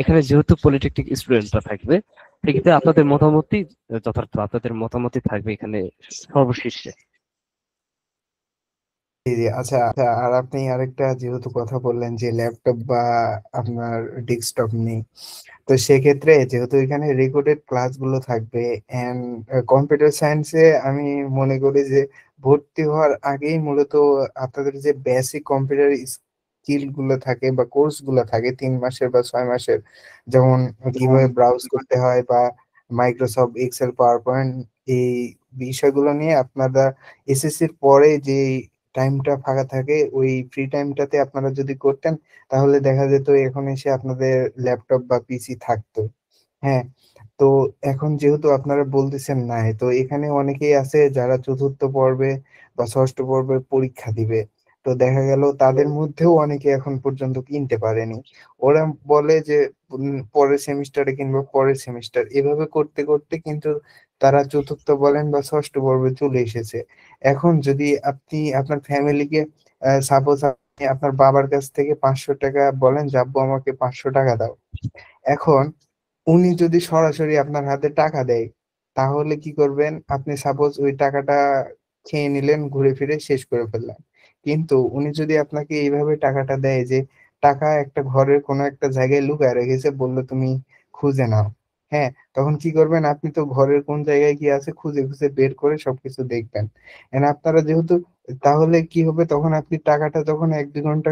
এখানে যেহেতু পলিটেকনিক স্টুডেন্টরা থাকবে, সেক্ষেত্রে আপনাদের মতামতই যথার্থ, আপনাদের মতামতই থাকবে এখানে সর্বশীর্ষে। জি জি, আচ্ছা আচ্ছা, আর আপনি আরেকটা যেহেতু কথা বললেন যে ল্যাপটপ বা আপনার ডেস্কটপ নেই, তো সেক্ষেত্রে যেহেতু এখানে রেকর্ডেড ক্লাসগুলো থাকবে এন্ড কম্পিউটার সায়েন্সে আমি মনে করি যে ভর্তি হওয়ার আগেই মূলত আপনাদের যে বেসিক কম্পিউটার স্কিল গুলো থাকে বা কোর্স গুলো থাকে 3 মাসের বা 6 মাসের, যেমন কিভাবে ব্রাউজ করতে হয় বা মাইক্রোসফট এক্সেল পাওয়ার পয়েন্ট, এই বিষয়গুলো নিয়ে আপনারা এসএসসির পরে যে টাইমটা ফাঁকা থাকে ওই ফ্রি টাইমটাতে আপনারা যদি করতেন, তাহলে দেখা যেত এখন এসে আপনাদের ল্যাপটপ বা পিসি থাকতো। হ্যাঁ, তো এখন যেহেতু আপনারা বলতেছেন নাই, তো এখানে অনেকেই আছে যারা চতুর্থ পর্বে বা ষষ্ঠ পর্বের পরীক্ষা দিবে। তো দেখা গেল তাদের মধ্যেও অনেকে এখন পর্যন্ত কিনতে পারেনি। ওরা বলে যে পরের সেমিস্টারে কিংবা পরের সেমিস্টার, এভাবে করতে করতে কিন্তু তারা চতুর্থ বলেন বা ষষ্ঠ পর্বে চলে এসেছে। এখন যদি আপনি আপনার ফ্যামিলিকে সাপোজ আপনি আপনার বাবার কাছ থেকে 500 টাকা বলেন যে আব্বু আমাকে 500 টাকা দাও, এখন উনি যদি সরাসরি আপনার হাতে টাকা দেয়, তাহলে কি করবেন? আপনি সাপোজ ওই টাকাটা খেয়ে নিলেন, ঘুরে ফিরে শেষ করে ফেললেন। কিন্তু উনি যদি আপনাকে এইভাবে টাকাটা দেয় যে টাকা একটা ঘরের কোনো একটা জায়গায় লুকায় রেখেছে, বললো তুমি খুঁজে নাও। হ্যাঁ, তখন কি করবেন? আপনি তো ঘরের কোন জায়গায় কি আছে খুঁজে খুঁজে বের করে সবকিছু দেখবেন। আপনারা যেহেতু, তাহলে কি হবে, তখন আপনি টাকাটা যখন 1-2 ঘন্টা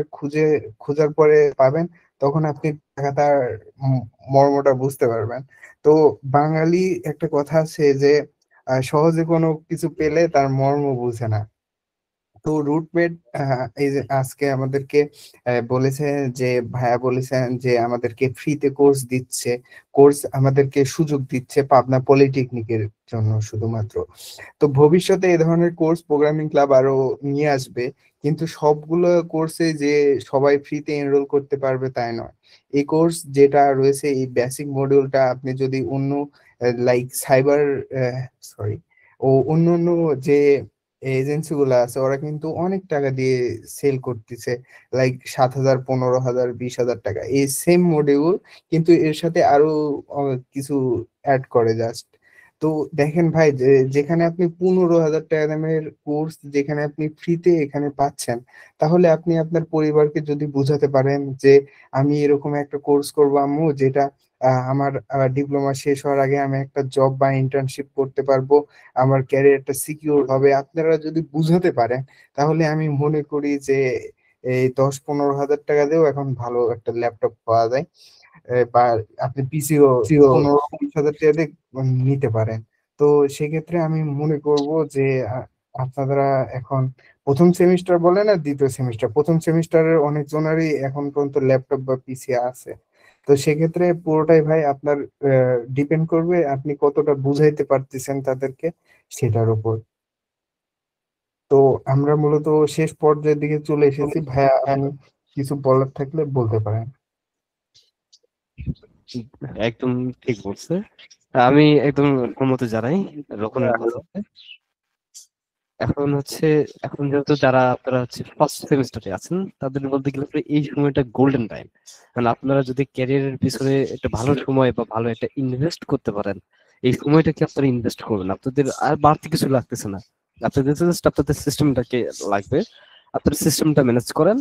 খোঁজার পরে পাবেন, তখন আপনি টাকাটার মর্মটা বুঝতে পারবেন। তো বাঙালি একটা কথা আছে যে সহজে কোনো কিছু পেলে তার মর্ম বুঝে না। তো রুটমেট এই যে আজকে আমাদেরকে বলেছে যে ভাইয়া বলেছেন যে আমাদেরকে ফ্রিতে কোর্স দিচ্ছে, কোর্স আমাদেরকে সুযোগ দিচ্ছে পাবনা পলিটেকনিকের জন্য শুধুমাত্র। তো ভবিষ্যতে এই ধরনের কোর্স প্রোগ্রামিং ক্লাব আরো নিয়ে আসবে, কিন্তু সবগুলো কোর্সে যে সবাই ফ্রিতে এনরোল করতে পারবে তাই নয়। এই কোর্স যেটা রয়েছে, এই বেসিক মডিউলটা আপনি যদি অন্য লাইক সাইবার, সরি, ও অন্য অন্য যে এজেন্সি গুলো আছে, ওরা কিন্তু অনেক টাকা দিয়ে সেল করতেছে, লাইক 7,000, 15,000, 20,000 টাকা এই সেম মডিউল, কিন্তু এর সাথে আরো কিছু অ্যাড করে জাস্ট। তো দেখেন ভাই, যেখানে আপনি 15,000 টাকা দামের কোর্স যেখানে আপনি ফ্রিতে এখানে পাচ্ছেন, তাহলে আপনি আপনার পরিবারকে যদি বুঝাতে পারেন যে আমি এরকম একটা কোর্স করবো আম্মু, যেটা আমার ডিপ্লোমা শেষ হওয়ার আগে আমি একটা জব বা ইন্টার্নশিপ করতে পারবো, আমার ক্যারিয়ারটা সিকিউর হবে, আপনারা যদি বুঝাতে পারেন, তাহলে আমি মনে করি যে এই 10-15 হাজার টাকা দিয়েও এখন ভালো একটা ল্যাপটপ পাওয়া যায়। বা আপনি পিসিও 15-20 হাজার টাকা দিয়ে নিতে পারেন। তো সেক্ষেত্রে আমি মনে করব যে আপনারা এখন প্রথম সেমিস্টার বলে না, দ্বিতীয় সেমিস্টার, প্রথম সেমিস্টারের অনেকজনেরই এখন পর্যন্ত ল্যাপটপ বা পিসি আছে। তো সেক্ষেত্রে পুরোটাই ভাই আপনার ডিপেন্ড করবে আপনি কতটা বুঝাইতে পারতেছেন তাদেরকে, সেটার উপর। তো আমরা মূলত শেষ পর্যায়ের দিকে চলে এসেছি ভাইয়া, আপনি কিছু বলার থাকলে বলতে পারেন। একদম ঠিক বলছে। আমি একদম সম্মত জানাই রকমের কথাতে। এখন হচ্ছে, এখন যেহেতু যারা আপনারা হচ্ছে ফার্স্ট সেমিস্টারে আছেন, তাদের বলতে গেলে পরে এই সময়টা গোল্ডেন টাইম। মানে আপনারা যদি ক্যারিয়ারের পিছনে একটা ভালো সময় বা ভালো একটা ইনভেস্ট করতে পারেন, এই সময়টাকে আপনারা ইনভেস্ট করবেন, আপনাদের আর বাড়তি কিছু লাগতেছে না। আপনাদের জাস্ট আপনাদের সিস্টেমটাকে লাগবে, আপনার সিস্টেমটা ম্যানেজ করেন,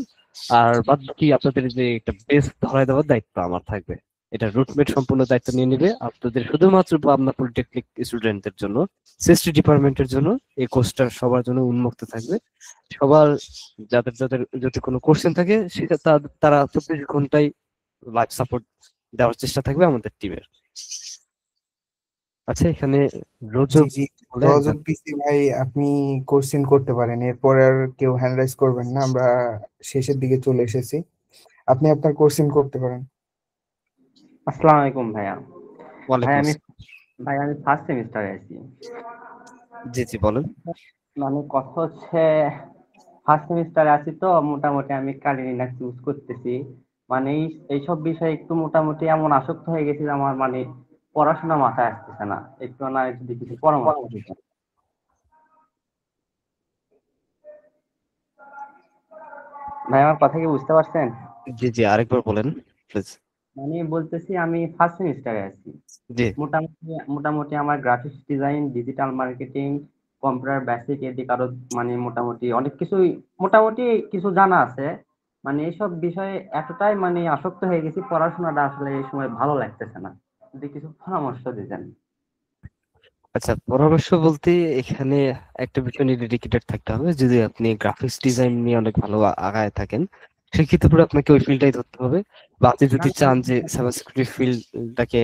আর বাদ বাকি আপনাদের যে একটা বেস ধরায় দেওয়ার দায়িত্ব আমার থাকবে। এটা রুটমেট সম্পূর্ণ দায়িত্ব নিয়ে নেবে আপনাদের শুধুমাত্র পাবনা পলিটেকনিক স্টুডেন্টদের জন্য, সিএসটি ডিপার্টমেন্টের জন্য এই কোর্সটা সবার জন্য উন্মুক্ত থাকবে। সবার যাদের যাদের যদি কোনো কোশ্চেন থাকে সেটা তারা 24 ঘন্টায় লাইভ সাপোর্ট দেওয়ার চেষ্টা থাকবে আমাদের টিমের। আচ্ছা, এখানে রোজক জি বলে রজত পিসি ভাই, আপনি কোশ্চেন করতে পারেন, এরপর আর কেউ হ্যান্ড রাইজ করবেন না, আমরা শেষের দিকে চলে এসেছি। আপনি আপনার কোশ্চেন করতে পারেন। আসসালামু আলাইকুম ভাইয়া। ওয়ালাইকুম আমি আসসালাম। ফার্স্ট সেমিস্টারে আছি। জি জি বলেন। মানে কথা হচ্ছে ফার্স্ট সেমিস্টারে আছি তো মোটামুটি আমি কালি লিনাক্স ইউজ করতেছি। মানে এইসব বিষয়ে একটু মোটামুটি এমন আসক্ত হয়ে গেছি যে আমার মানে পড়াশোনা মাথায় আসতেছে না। একটু না যদি কিছু পরামর্শ দিতেন। ভাই আমার কথা কি বুঝতে পারছেন? জি জি আরেকবার বলেন প্লিজ। মানে বলতেছি আমি ফার্স্ট সেমিস্টারে আছি। জি মোটামুটি মোটামুটি আমার graphics design, digital marketing, computer basic এদিক আরো মানে মোটামুটি অনেক কিছুই মোটামুটি কিছু জানা আছে। মানে এইসব বিষয়ে এতটাই মানে আসক্ত হয়ে গেছি, পড়াশোনাটা আসলে এই সময় ভালো লাগতেছে না। যদি কিছু পরামর্শ দিতেন। আচ্ছা, পরামর্শ বলতে এখানে একটা বিষয় নিয়ে ডেডিকেটেড থাকতে হবে। যদি আপনি গ্রাফিক্স ডিজাইন নিয়ে অনেক ভালো আগায় থাকেন সেক্ষেত্রে পুরো আপনাকে ওই ফিল্ডটাই ধরতে হবে। বা আপনি যদি চান যে সাইবার সিকিউরিটি ফিল্ডটাকে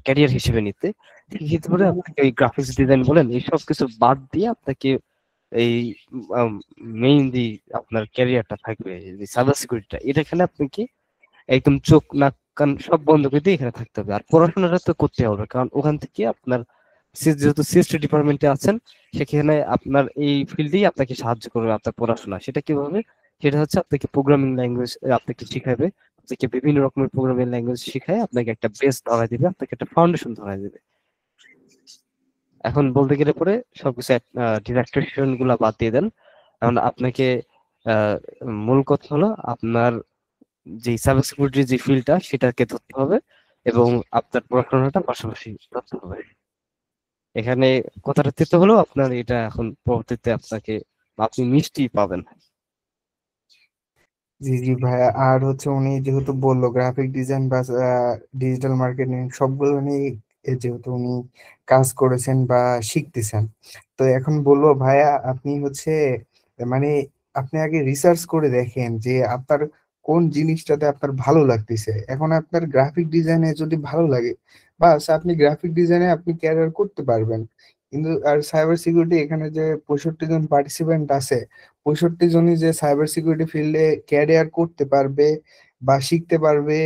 ক্যারিয়ার হিসেবে নিতে, সেক্ষেত্রে পরে আপনাকে ওই গ্রাফিক্স ডিজাইন বলেন এই সব কিছু বাদ দিয়ে আপনাকে এই মেইনলি আপনার ক্যারিয়ারটা থাকবে সাইবার সিকিউরিটিটা, এটা এখানে আপনাকে একদম চোখ নাক কান সব বন্ধ করে দিয়ে এখানে থাকতে হবে। আর পড়াশোনাটা তো করতে হবে, কারণ ওখান থেকে আপনার যেহেতু সিএসটি ডিপার্টমেন্টে আছেন সেখানে আপনার এই ফিল্ডেই আপনাকে সাহায্য করবে আপনার পড়াশোনা। সেটা কিভাবে? সেটা হচ্ছে আপনাকে প্রোগ্রামিং ল্যাঙ্গুয়েজ আপনাকে শিখাবে, আপনাকে বিভিন্ন রকমের প্রোগ্রামিং ল্যাঙ্গুয়েজ শিখায় আপনাকে একটা বেস ধরায় দিবে, আপনাকে একটা ফাউন্ডেশন ধরায় দিবে। এখন বলতে গেলে পরে সবকিছু ডিস্ট্রাকশন গুলা বাদ দিয়ে দেন। এখন আপনাকে মূল কথা হলো আপনার যে সাইবার সিকিউরিটির যে ফিল্ডটা সেটাকে ধরতে হবে এবং আপনার পড়াশোনাটা পাশাপাশি ধরতে হবে। এখানে কথাটা তেতো হলেও আপনার এটা এখন পরবর্তীতে আপনি মিষ্টি পাবেন। জি জি ভাইয়া, আর হচ্ছে উনি যেহেতু বললো গ্রাফিক ডিজাইন বা ডিজিটাল মার্কেটিং সবগুলো নিয়ে যেহেতু উনি কাজ করেছেন বা শিখতেছেন, তো এখন বলবো ভাইয়া আপনি হচ্ছে মানে আপনি আগে রিসার্চ করে দেখেন যে আপনার কোন জিনিসটাতে আপনার ভালো লাগতেছে। এখন আপনার গ্রাফিক ডিজাইনে যদি ভালো লাগে, বাস আপনি গ্রাফিক ডিজাইনে আপনি ক্যারিয়ার করতে পারবেন। কিন্তু আর সাইবার সিকিউরিটি, এখানে যে 65 জন পার্টিসিপেন্ট আছে, 65 জনই যে সাইবার সিকিউরিটি ফিল্ডে ক্যারিয়ার করতে পারবে বা শিখতে পারবে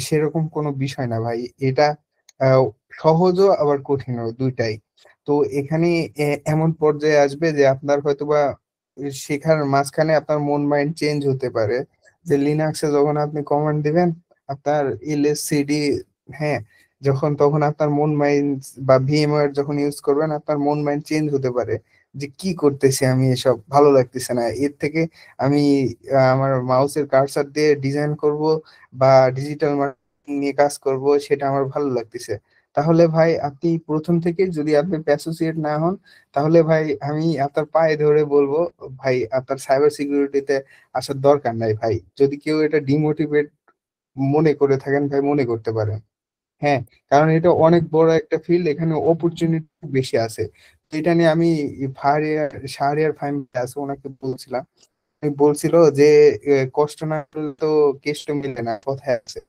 সেরকম কোনো বিষয় না ভাই। এটা আহ, সহজও আবার কঠিনও দুইটাই। তো এখানে এমন পর্যায়ে আসবে যে আপনার হয়তোবা শেখার মাঝখানে আপনার মন মাইন্ড চেঞ্জ হতে পারে। যে লিনাক্সে যখন আপনি কমান্ড দিবেন, আপনার এলএসসিডি, হ্যাঁ, যখন তখন আপনার মন মাইন্ড বা ভিএমওয়্যার যখন ইউজ করবেন আপনার মন মাইন্ড চেঞ্জ হতে পারে যে কি করতেছি আমি, এসব ভালো লাগতেছে না, এর থেকে আমি আমার মাউসের কার্সার দিয়ে ডিজাইন করব বা ডিজিটাল মার্কেটিং নিয়ে কাজ করব, সেটা আমার ভালো লাগতেছে। তাহলে ভাই আপনি প্রথম থেকে যদি আপনি অ্যাসোসিয়েট না হন, তাহলে ভাই আমি আপনার পায়ে ধরে বলবো ভাই আপনার সাইবার সিকিউরিটিতে আসার দরকার নাই ভাই। যদি কেউ এটা ডিমোটিভেট মনে করে থাকেন ভাই, মনে করতে পারেন। হ্যাঁ, কারণ এটা অনেক বড় একটা ফিল্ড, এখানে অপরচুনিটি বেশি আছে। তো এটা নিয়ে আমি শাহরিয়ার ফাহিম আছে ওনাকে বলছিলাম, উনি বলছিল যে কষ্ট না করলে তো কেষ্ট মিলে না, কথায় আছে।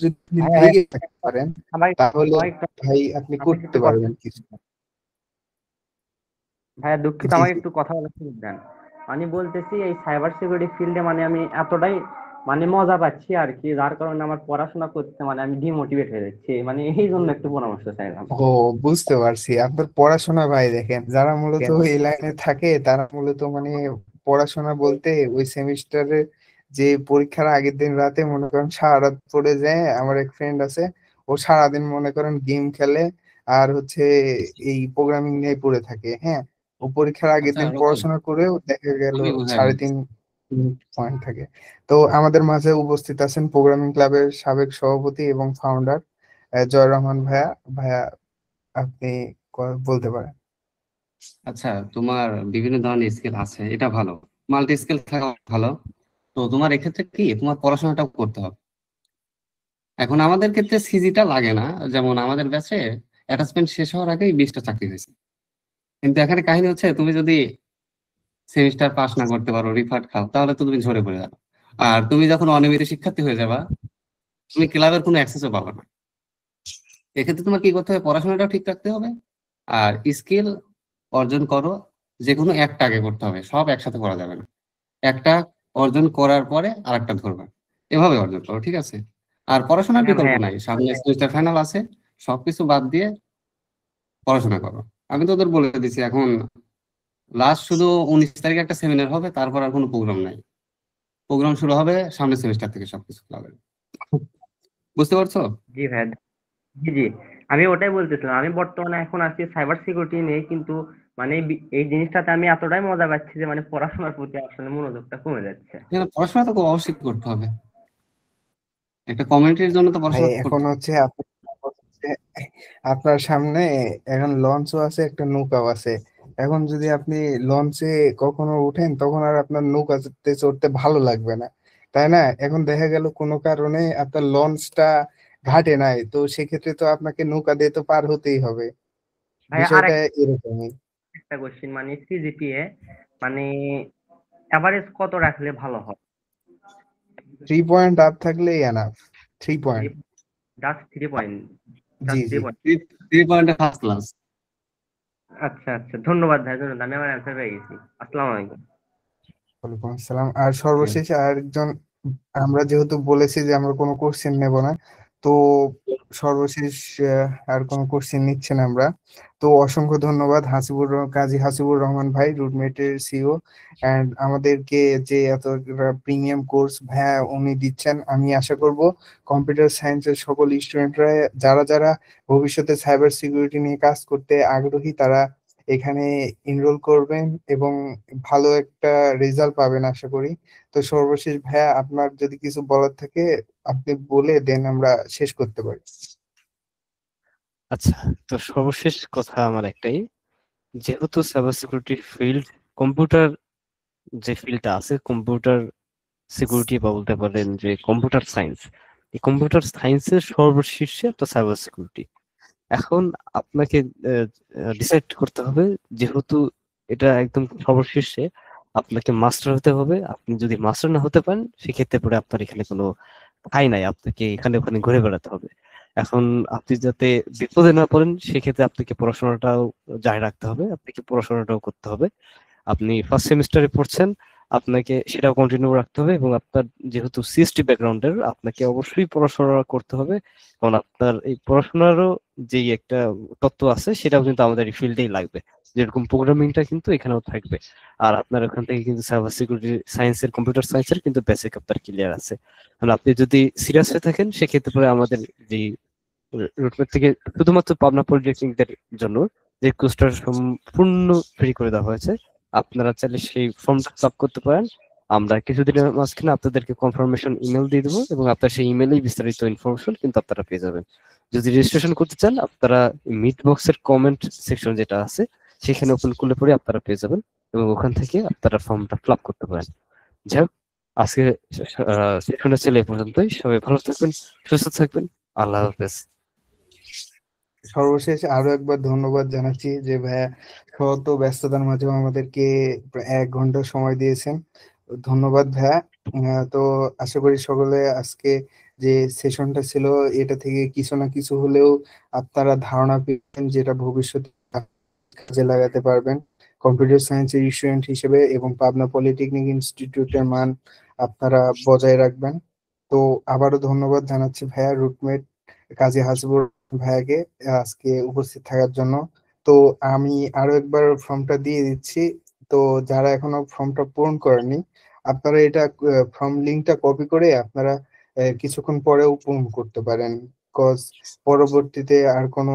যদি আপনি ভাইয়া লেগে থাকতে পারেন আমার তাহলে আমার একটু ভাই আপনি আমাকে করতে একটু কথা পারবেন কিছু। ভাইয়া দুঃখিত, জি আমাকে জি একটু কথা বলার সুযোগ দেন। আমি বলতেছি এই সাইবার সিকিউরিটি ফিল্ডে মানে আমি এতটাই মানে মজা পাচ্ছি আর কি, যার কারণে আমার পড়াশোনা করতে মানে আমি ডিমোটিভেট হয়ে যাচ্ছি, মানে এই জন্য একটু পরামর্শ চাইলাম। ও, বুঝতে পারছি আপনার পড়াশোনা ভাই। দেখেন যারা মূলত এই লাইনে থাকে তারা মূলত মানে পড়াশোনা বলতে ওই সেমিস্টারে যে পরীক্ষার আগের দিন রাতে মনে করেন সারা রাত পড়ে যায়। আমার এক ফ্রেন্ড আছে, ও সারাদিন মনে করেন গেম খেলে আর হচ্ছে এই প্রোগ্রামিং নিয়ে পড়ে থাকে। হ্যাঁ, ও পরীক্ষার আগের দিন পড়াশোনা করেও দেখা গেল 3.5 পয়েন্ট থাকে। তো আমাদের মাঝে উপস্থিত আছেন প্রোগ্রামিং ক্লাবের সাবেক সভাপতি এবং ফাউন্ডার জয় রহমান ভাইয়া। ভাইয়া আপনি বলতে পারেন। আচ্ছা, তোমার বিভিন্ন ধরনের স্কিল আছে, এটা ভালো, মাল্টি স্কিল থাকা ভালো। তো তোমার এক্ষেত্রে কি তোমার পড়াশোনাটাও করতে হবে। এখন আমাদের ক্ষেত্রে সিজিটা লাগে না, যেমন আমাদের ব্যাচে অ্যাটাচমেন্ট শেষ হওয়ার আগেই 20টা চাকরি হয়েছে। কিন্তু এখানে কাহিনী হচ্ছে, তুমি যদি সেমিস্টার পাস না করতে পারো, রিফান্ড খাও, তাহলে তো তুমি ঝরে পড়ে যাবে। আর তুমি যখন অনিয়মিত শিক্ষার্থী হয়ে যাবা, তুমি ক্লাবের কোনো অ্যাক্সেসও পাবে না। এক্ষেত্রে তোমার কি করতে হবে, পড়াশোনাটাও ঠিক রাখতে হবে, আর স্কিল অর্জন করো। যে কোনো একটা আগে করতে হবে, সব একসাথে করা যাবে না। একটা অর্জন করার পরে আরেকটা ধরবা, এভাবে অর্জন করো, ঠিক আছে? আর পড়াশোনার হ্যাঁ বিকল্প ভাইয়া, নাই, সামনে সেমিস্টার ফাইনাল আছে, সবকিছু বাদ দিয়ে পড়াশোনা করো। আমি তো তোদের বলে দিচ্ছি, এখন লাস্ট শুধু 19 তারিখে একটা সেমিনার হবে, তারপর আর কোনো প্রোগ্রাম নাই। প্রোগ্রাম শুরু হবে সামনের সেমিস্টার থেকে, সবকিছু ক্লাবের। বুঝতে পারছো? জি ভাইয়া, জি জি, আমি ওটাই বলতেছিলাম। আমি বর্তমানে এখন আছি সাইবার সিকিউরিটি নিয়ে, কিন্তু মানে এই জিনিসটাতে আমি এতটাই মজা পাচ্ছি যে মানে পড়াশোনার প্রতি আসলে মনোযোগটা কমে যাচ্ছে। এখানে পড়াশোনা তো খুব অবশ্যই করতে হবে, একটা কমিউনিটির জন্য তো ভাই পড়াশোনা এখন করতে হবে। হচ্ছে আপনার সামনে এখন লঞ্চও আছে, একটা নৌকাও আছে। এখন যদি আপনি লঞ্চে কখনো উঠেন, তখন আর আপনার নৌকাতে চড়তে ভালো লাগবে না, তাই না? এখন দেখা গেল কোনো কারণে আপনার লঞ্চটা ঘাটে নাই, তো সেক্ষেত্রে তো আপনাকে নৌকা দিয়ে তো পার হতেই হবে। ভাইয়া আর বিষয়টা এরকমই। একটা কোশ্চিন, মানে সিজিপিএ মানে এভারেজ কত রাখলে ভালো হয়? 3 পয়েন্ট আপ থাকলেই এনাফ। 3 পয়েন্ট। Just 3 point? জি জাস্ট থ্রি জি। পয়েন্ট 3 পয়েন্টে ফার্স্ট ক্লাস। আচ্ছা আচ্ছা, ধন্যবাদ ভাই, ধন্যবাদ, আমি আমার অ্যান্সার পেয়ে গেছি। আসসালামু আলাইকুম। ওয়ালাইকুম আসসালাম। আর সর্বশেষ আরেকজন, আমরা যেহেতু বলেছি যে আমরা কোনো কোশ্চেন নেব না, তো সর্বশেষ আর কোনো কোশ্চেন নিচ্ছে না আমরা। তো অসংখ্য ধন্যবাদ কাজী হাসিবুর রহমান ভাই, রুটমেটের সিও, এন্ড আমাদেরকে যে এত প্রিমিয়াম কোর্স ভাইয়া উনি দিচ্ছেন। আমি আশা করব কম্পিউটার সায়েন্সের সকল স্টুডেন্টরা, যারা যারা ভবিষ্যতে সাইবার সিকিউরিটি নিয়ে কাজ করতে আগ্রহী, তারা এখানে এনরোল করবেন এবং ভালো একটা রেজাল্ট পাবেন আশা করি। তো সর্বশেষ ভাইয়া, আপনার যদি কিছু বলার থাকে আপনি বলে দেন, আমরা শেষ করতে পারি। আচ্ছা, তো সর্বশেষ কথা আমার একটাই, যেহেতু সাইবার সিকিউরিটি ফিল্ড, কম্পিউটার যে ফিল্ডটা আছে, কম্পিউটার সিকিউরিটি বা বলতে পারেন যে কম্পিউটার সায়েন্স, এই কম্পিউটার সায়েন্সের সর্বশীর্ষে একটা সাইবার সিকিউরিটি। এখন আপনাকে ডিসাইড করতে হবে, যেহেতু এটা একদম সর্বশীর্ষে, আপনাকে মাস্টার হতে হবে। আপনি যদি মাস্টার না হতে পারেন, সেক্ষেত্রে পরে আপনার এখানে কোনো ঠাঁই নাই, আপনাকে এখানে ওখানে ঘুরে বেড়াতে হবে। এখন আপনি যাতে বিপদে না পড়েন, সেক্ষেত্রে আপনাকে পড়াশোনাটাও জারি রাখতে হবে, আপনাকে পড়াশোনাটাও করতে হবে। আপনি ফার্স্ট সেমিস্টারে পড়ছেন, আপনাকে সেটাও কন্টিনিউ রাখতে হবে, এবং আপনার যেহেতু সিএসটি ব্যাকগ্রাউন্ডের, আপনাকে অবশ্যই পড়াশোনা করতে হবে। কারণ আপনার এই পড়াশোনারও যেই একটা তত্ত্ব আছে, সেটাও কিন্তু আমাদের এই ফিল্ডেই লাগবে, যেরকম প্রোগ্রামিংটা কিন্তু এখানেও থাকবে। আর আপনার ওখান থেকে কিন্তু সাইবার সিকিউরিটি সায়েন্সের, কম্পিউটার সায়েন্সের কিন্তু বেসিক আপনার ক্লিয়ার আছে। কারণ আপনি যদি সিরিয়াস হয়ে থাকেন, সেক্ষেত্রে পরে আমাদের যে রুটমেট থেকে শুধুমাত্র পাবনা পলিটেকনিকদের জন্য যে কোর্সটা সম্পূর্ণ ফ্রি করে দেওয়া হয়েছে, আপনারা চাইলে সেই ফর্মটা ফিল আপ করতে পারেন। আমরা কিছুদিনের মাঝখানে আপনাদেরকে কনফার্মেশন ইমেল দিয়ে দেবো, এবং আপনার সেই ইমেলেই বিস্তারিত ইনফরমেশন কিন্তু আপনারা পেয়ে যাবেন। যদি রেজিস্ট্রেশন করতে চান, আপনারা মিট বক্সের কমেন্ট সেকশন যেটা আছে, সেখানে ওপেন করলে পরে আপনারা পেয়ে যাবেন, এবং ওখান থেকে আপনারা ফর্মটা ফিল আপ করতে পারেন। যাই হোক, আজকে সেশনটা ছিল এই পর্যন্তই। সবাই ভালো থাকবেন, সুস্থ থাকবেন। আল্লাহ হাফেজ। সর্বশেষ আরো একবার ধন্যবাদ জানাচ্ছি যে ভাইয়া শত ব্যস্ততার মাঝেও আমাদেরকে প্রায় 1 ঘন্টা সময় দিয়েছেন। ধন্যবাদ ভাইয়া। তো আশা করি সকলে আজকে যে সেশনটা ছিল, এটা থেকে কিছু না কিছু হলেও আপনারা ধারণা পেয়েছেন, যেটা ভবিষ্যতে কাজে লাগাতে পারবেন কম্পিউটার সায়েন্সের স্টুডেন্ট হিসেবে, এবং পাবনা পলিটেকনিক ইনস্টিটিউটের মান আপনারা বজায় রাখবেন। তো আবারও ধন্যবাদ জানাচ্ছি ভাইয়া, রুটমেট কাজী হাসিবুর ভাইয়াকে আজকে উপস্থিত থাকার জন্য। তো আমি আরো একবার ফর্মটা দিয়ে দিচ্ছি। তো যারা এখনো ফর্মটা পূরণ করেনি, আপনারা এটা ফর্ম লিঙ্কটা কপি করে আপনারা কিছুক্ষণ পরেও পূরণ করতে পারেন। কজ পরবর্তীতে আর কোনো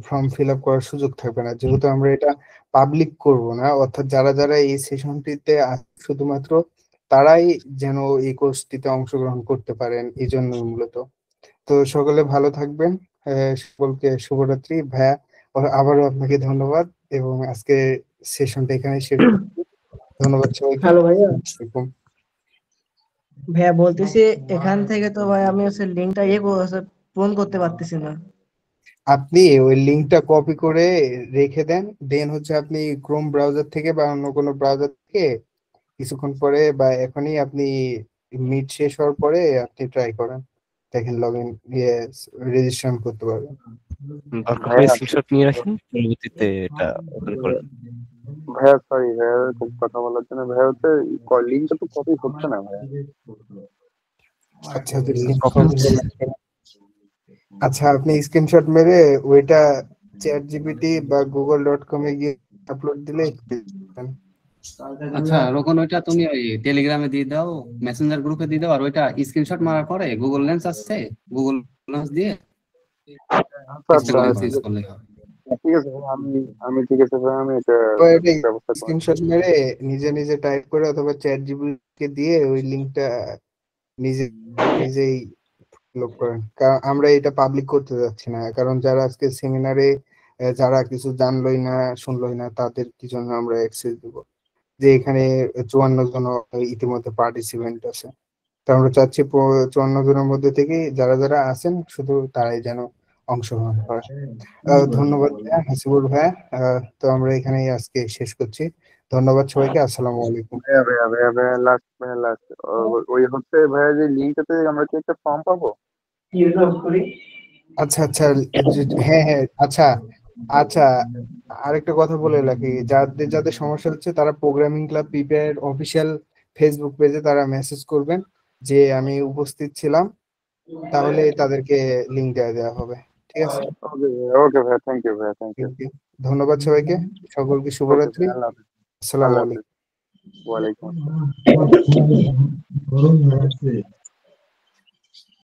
ফর্ম ফিল আপ করার সুযোগ থাকবে না, যেহেতু আমরা এটা পাবলিক করব না। অর্থাৎ যারা যারা এই সেশনটিতে শুধুমাত্র তারাই যেন এই কোর্সটিতে অংশগ্রহণ করতে পারেন, এই জন্য মূলত। তো সকলে ভালো থাকবেন। সকলকে শুভরাত্রি ভাইয়া, আবারও আপনাকে ধন্যবাদ। এবং আজকে সেশনটা এখানে শেষ করছি। ধন্যবাদ সবাইকে। হ্যালো ভাইয়া, এরকম ভাইয়া বলতেছি এখান থেকে তো ভাই আমি হচ্ছে লিঙ্কটা পূরণ করতে পারতেছি না। আপনি ওই লিঙ্কটা কপি করে রেখে দেন, দেন হচ্ছে আপনি ক্রোম ব্রাউজার থেকে বা অন্য কোনো ব্রাউজার থেকে কিছুক্ষণ পরে বা এখনই আপনি মিট শেষ হওয়ার পরে আপনি ট্রাই করেন, দেখেন লগ ইন রেজিস্ট্রেশন করতে পারবেন। দরকার হয় স্ক্রিনশট নিয়ে রাখেন, পরবর্তীতে এটা ওপেন করে ভাইয়া সরি ভাইয়া খুব কথা বলার জন্য। ভাইয়া হচ্ছে লিঙ্কটা তো কপি হচ্ছে না ভাইয়া। আচ্ছা লিঙ্ক আচ্ছা আপনি স্ক্রিনশট মেরে ওইটা চ্যাট বা google.com এ গিয়ে আপলোড দিলে আচ্ছা রোকন, ওইটা তুমি ওই টেলিগ্রামে দিয়ে দাও, মেসেঞ্জার গ্রুপে দিয়ে দাও, আর ওইটা স্ক্রিনশট মারার পরে গুগল লেন্স আসছে, গুগল লেন্স দিয়ে আচ্ছা টেক্সট করলেই হবে। ঠিক আছে ভাই, আমি ঠিক আছে ভাই, আমি এটা ব্যবস্থা করব। স্ক্রিনশট মেরে নিজে নিজে টাইপ করে অথবা চ্যাট কে দিয়ে ওই লিংকটা নিজেই লোক করেন, কারণ আমরা এটা পাবলিক করতে যাচ্ছি না, কারণ যারা আজকে সেমিনারে যারা কিছু জানলোই না শুনলোই না তাদের কি জন্য আমরা অ্যাক্সেস দেব, যে এখানে 54 জন ইতিমধ্যে পার্টিসিপেন্ট আছে, তো আমরা চাচ্ছি 54 জনের মধ্যে থেকে যারা যারা আছেন শুধু তারাই যেন অংশগ্রহণ করে। ধন্যবাদ হাসিবুল ভাইয়া। তো আমরা এখানেই আজকে শেষ করছি। ধন্যবাদ সবাইকে। আসসালামু আলাইকুম। ভাইয়া লাস্ট ওই হচ্ছে ভাইয়া যে লিঙ্কটাতে আমরা কি একটা ফর্ম পাবো? আচ্ছা হ্যাঁ আচ্ছা আচ্ছা আরেকটা কথা বলে রাখি, যাদের যাদের সমস্যা হচ্ছে তারা programming club prepare official Facebook পেজে তারা মেসেজ করবেন যে আমি উপস্থিত ছিলাম, তাহলে তাদেরকে লিংক দেওয়া হবে। ঠিক আছে, ওকে ভাইয়া, থ্যাংক ইউ ভাইয়া, থ্যাংক ইউ। ধন্যবাদ সবাইকে, সকলকে শুভরাত্রি। আসসালামু আলাইকুম। ওয়ালাইকুম আসসালাম।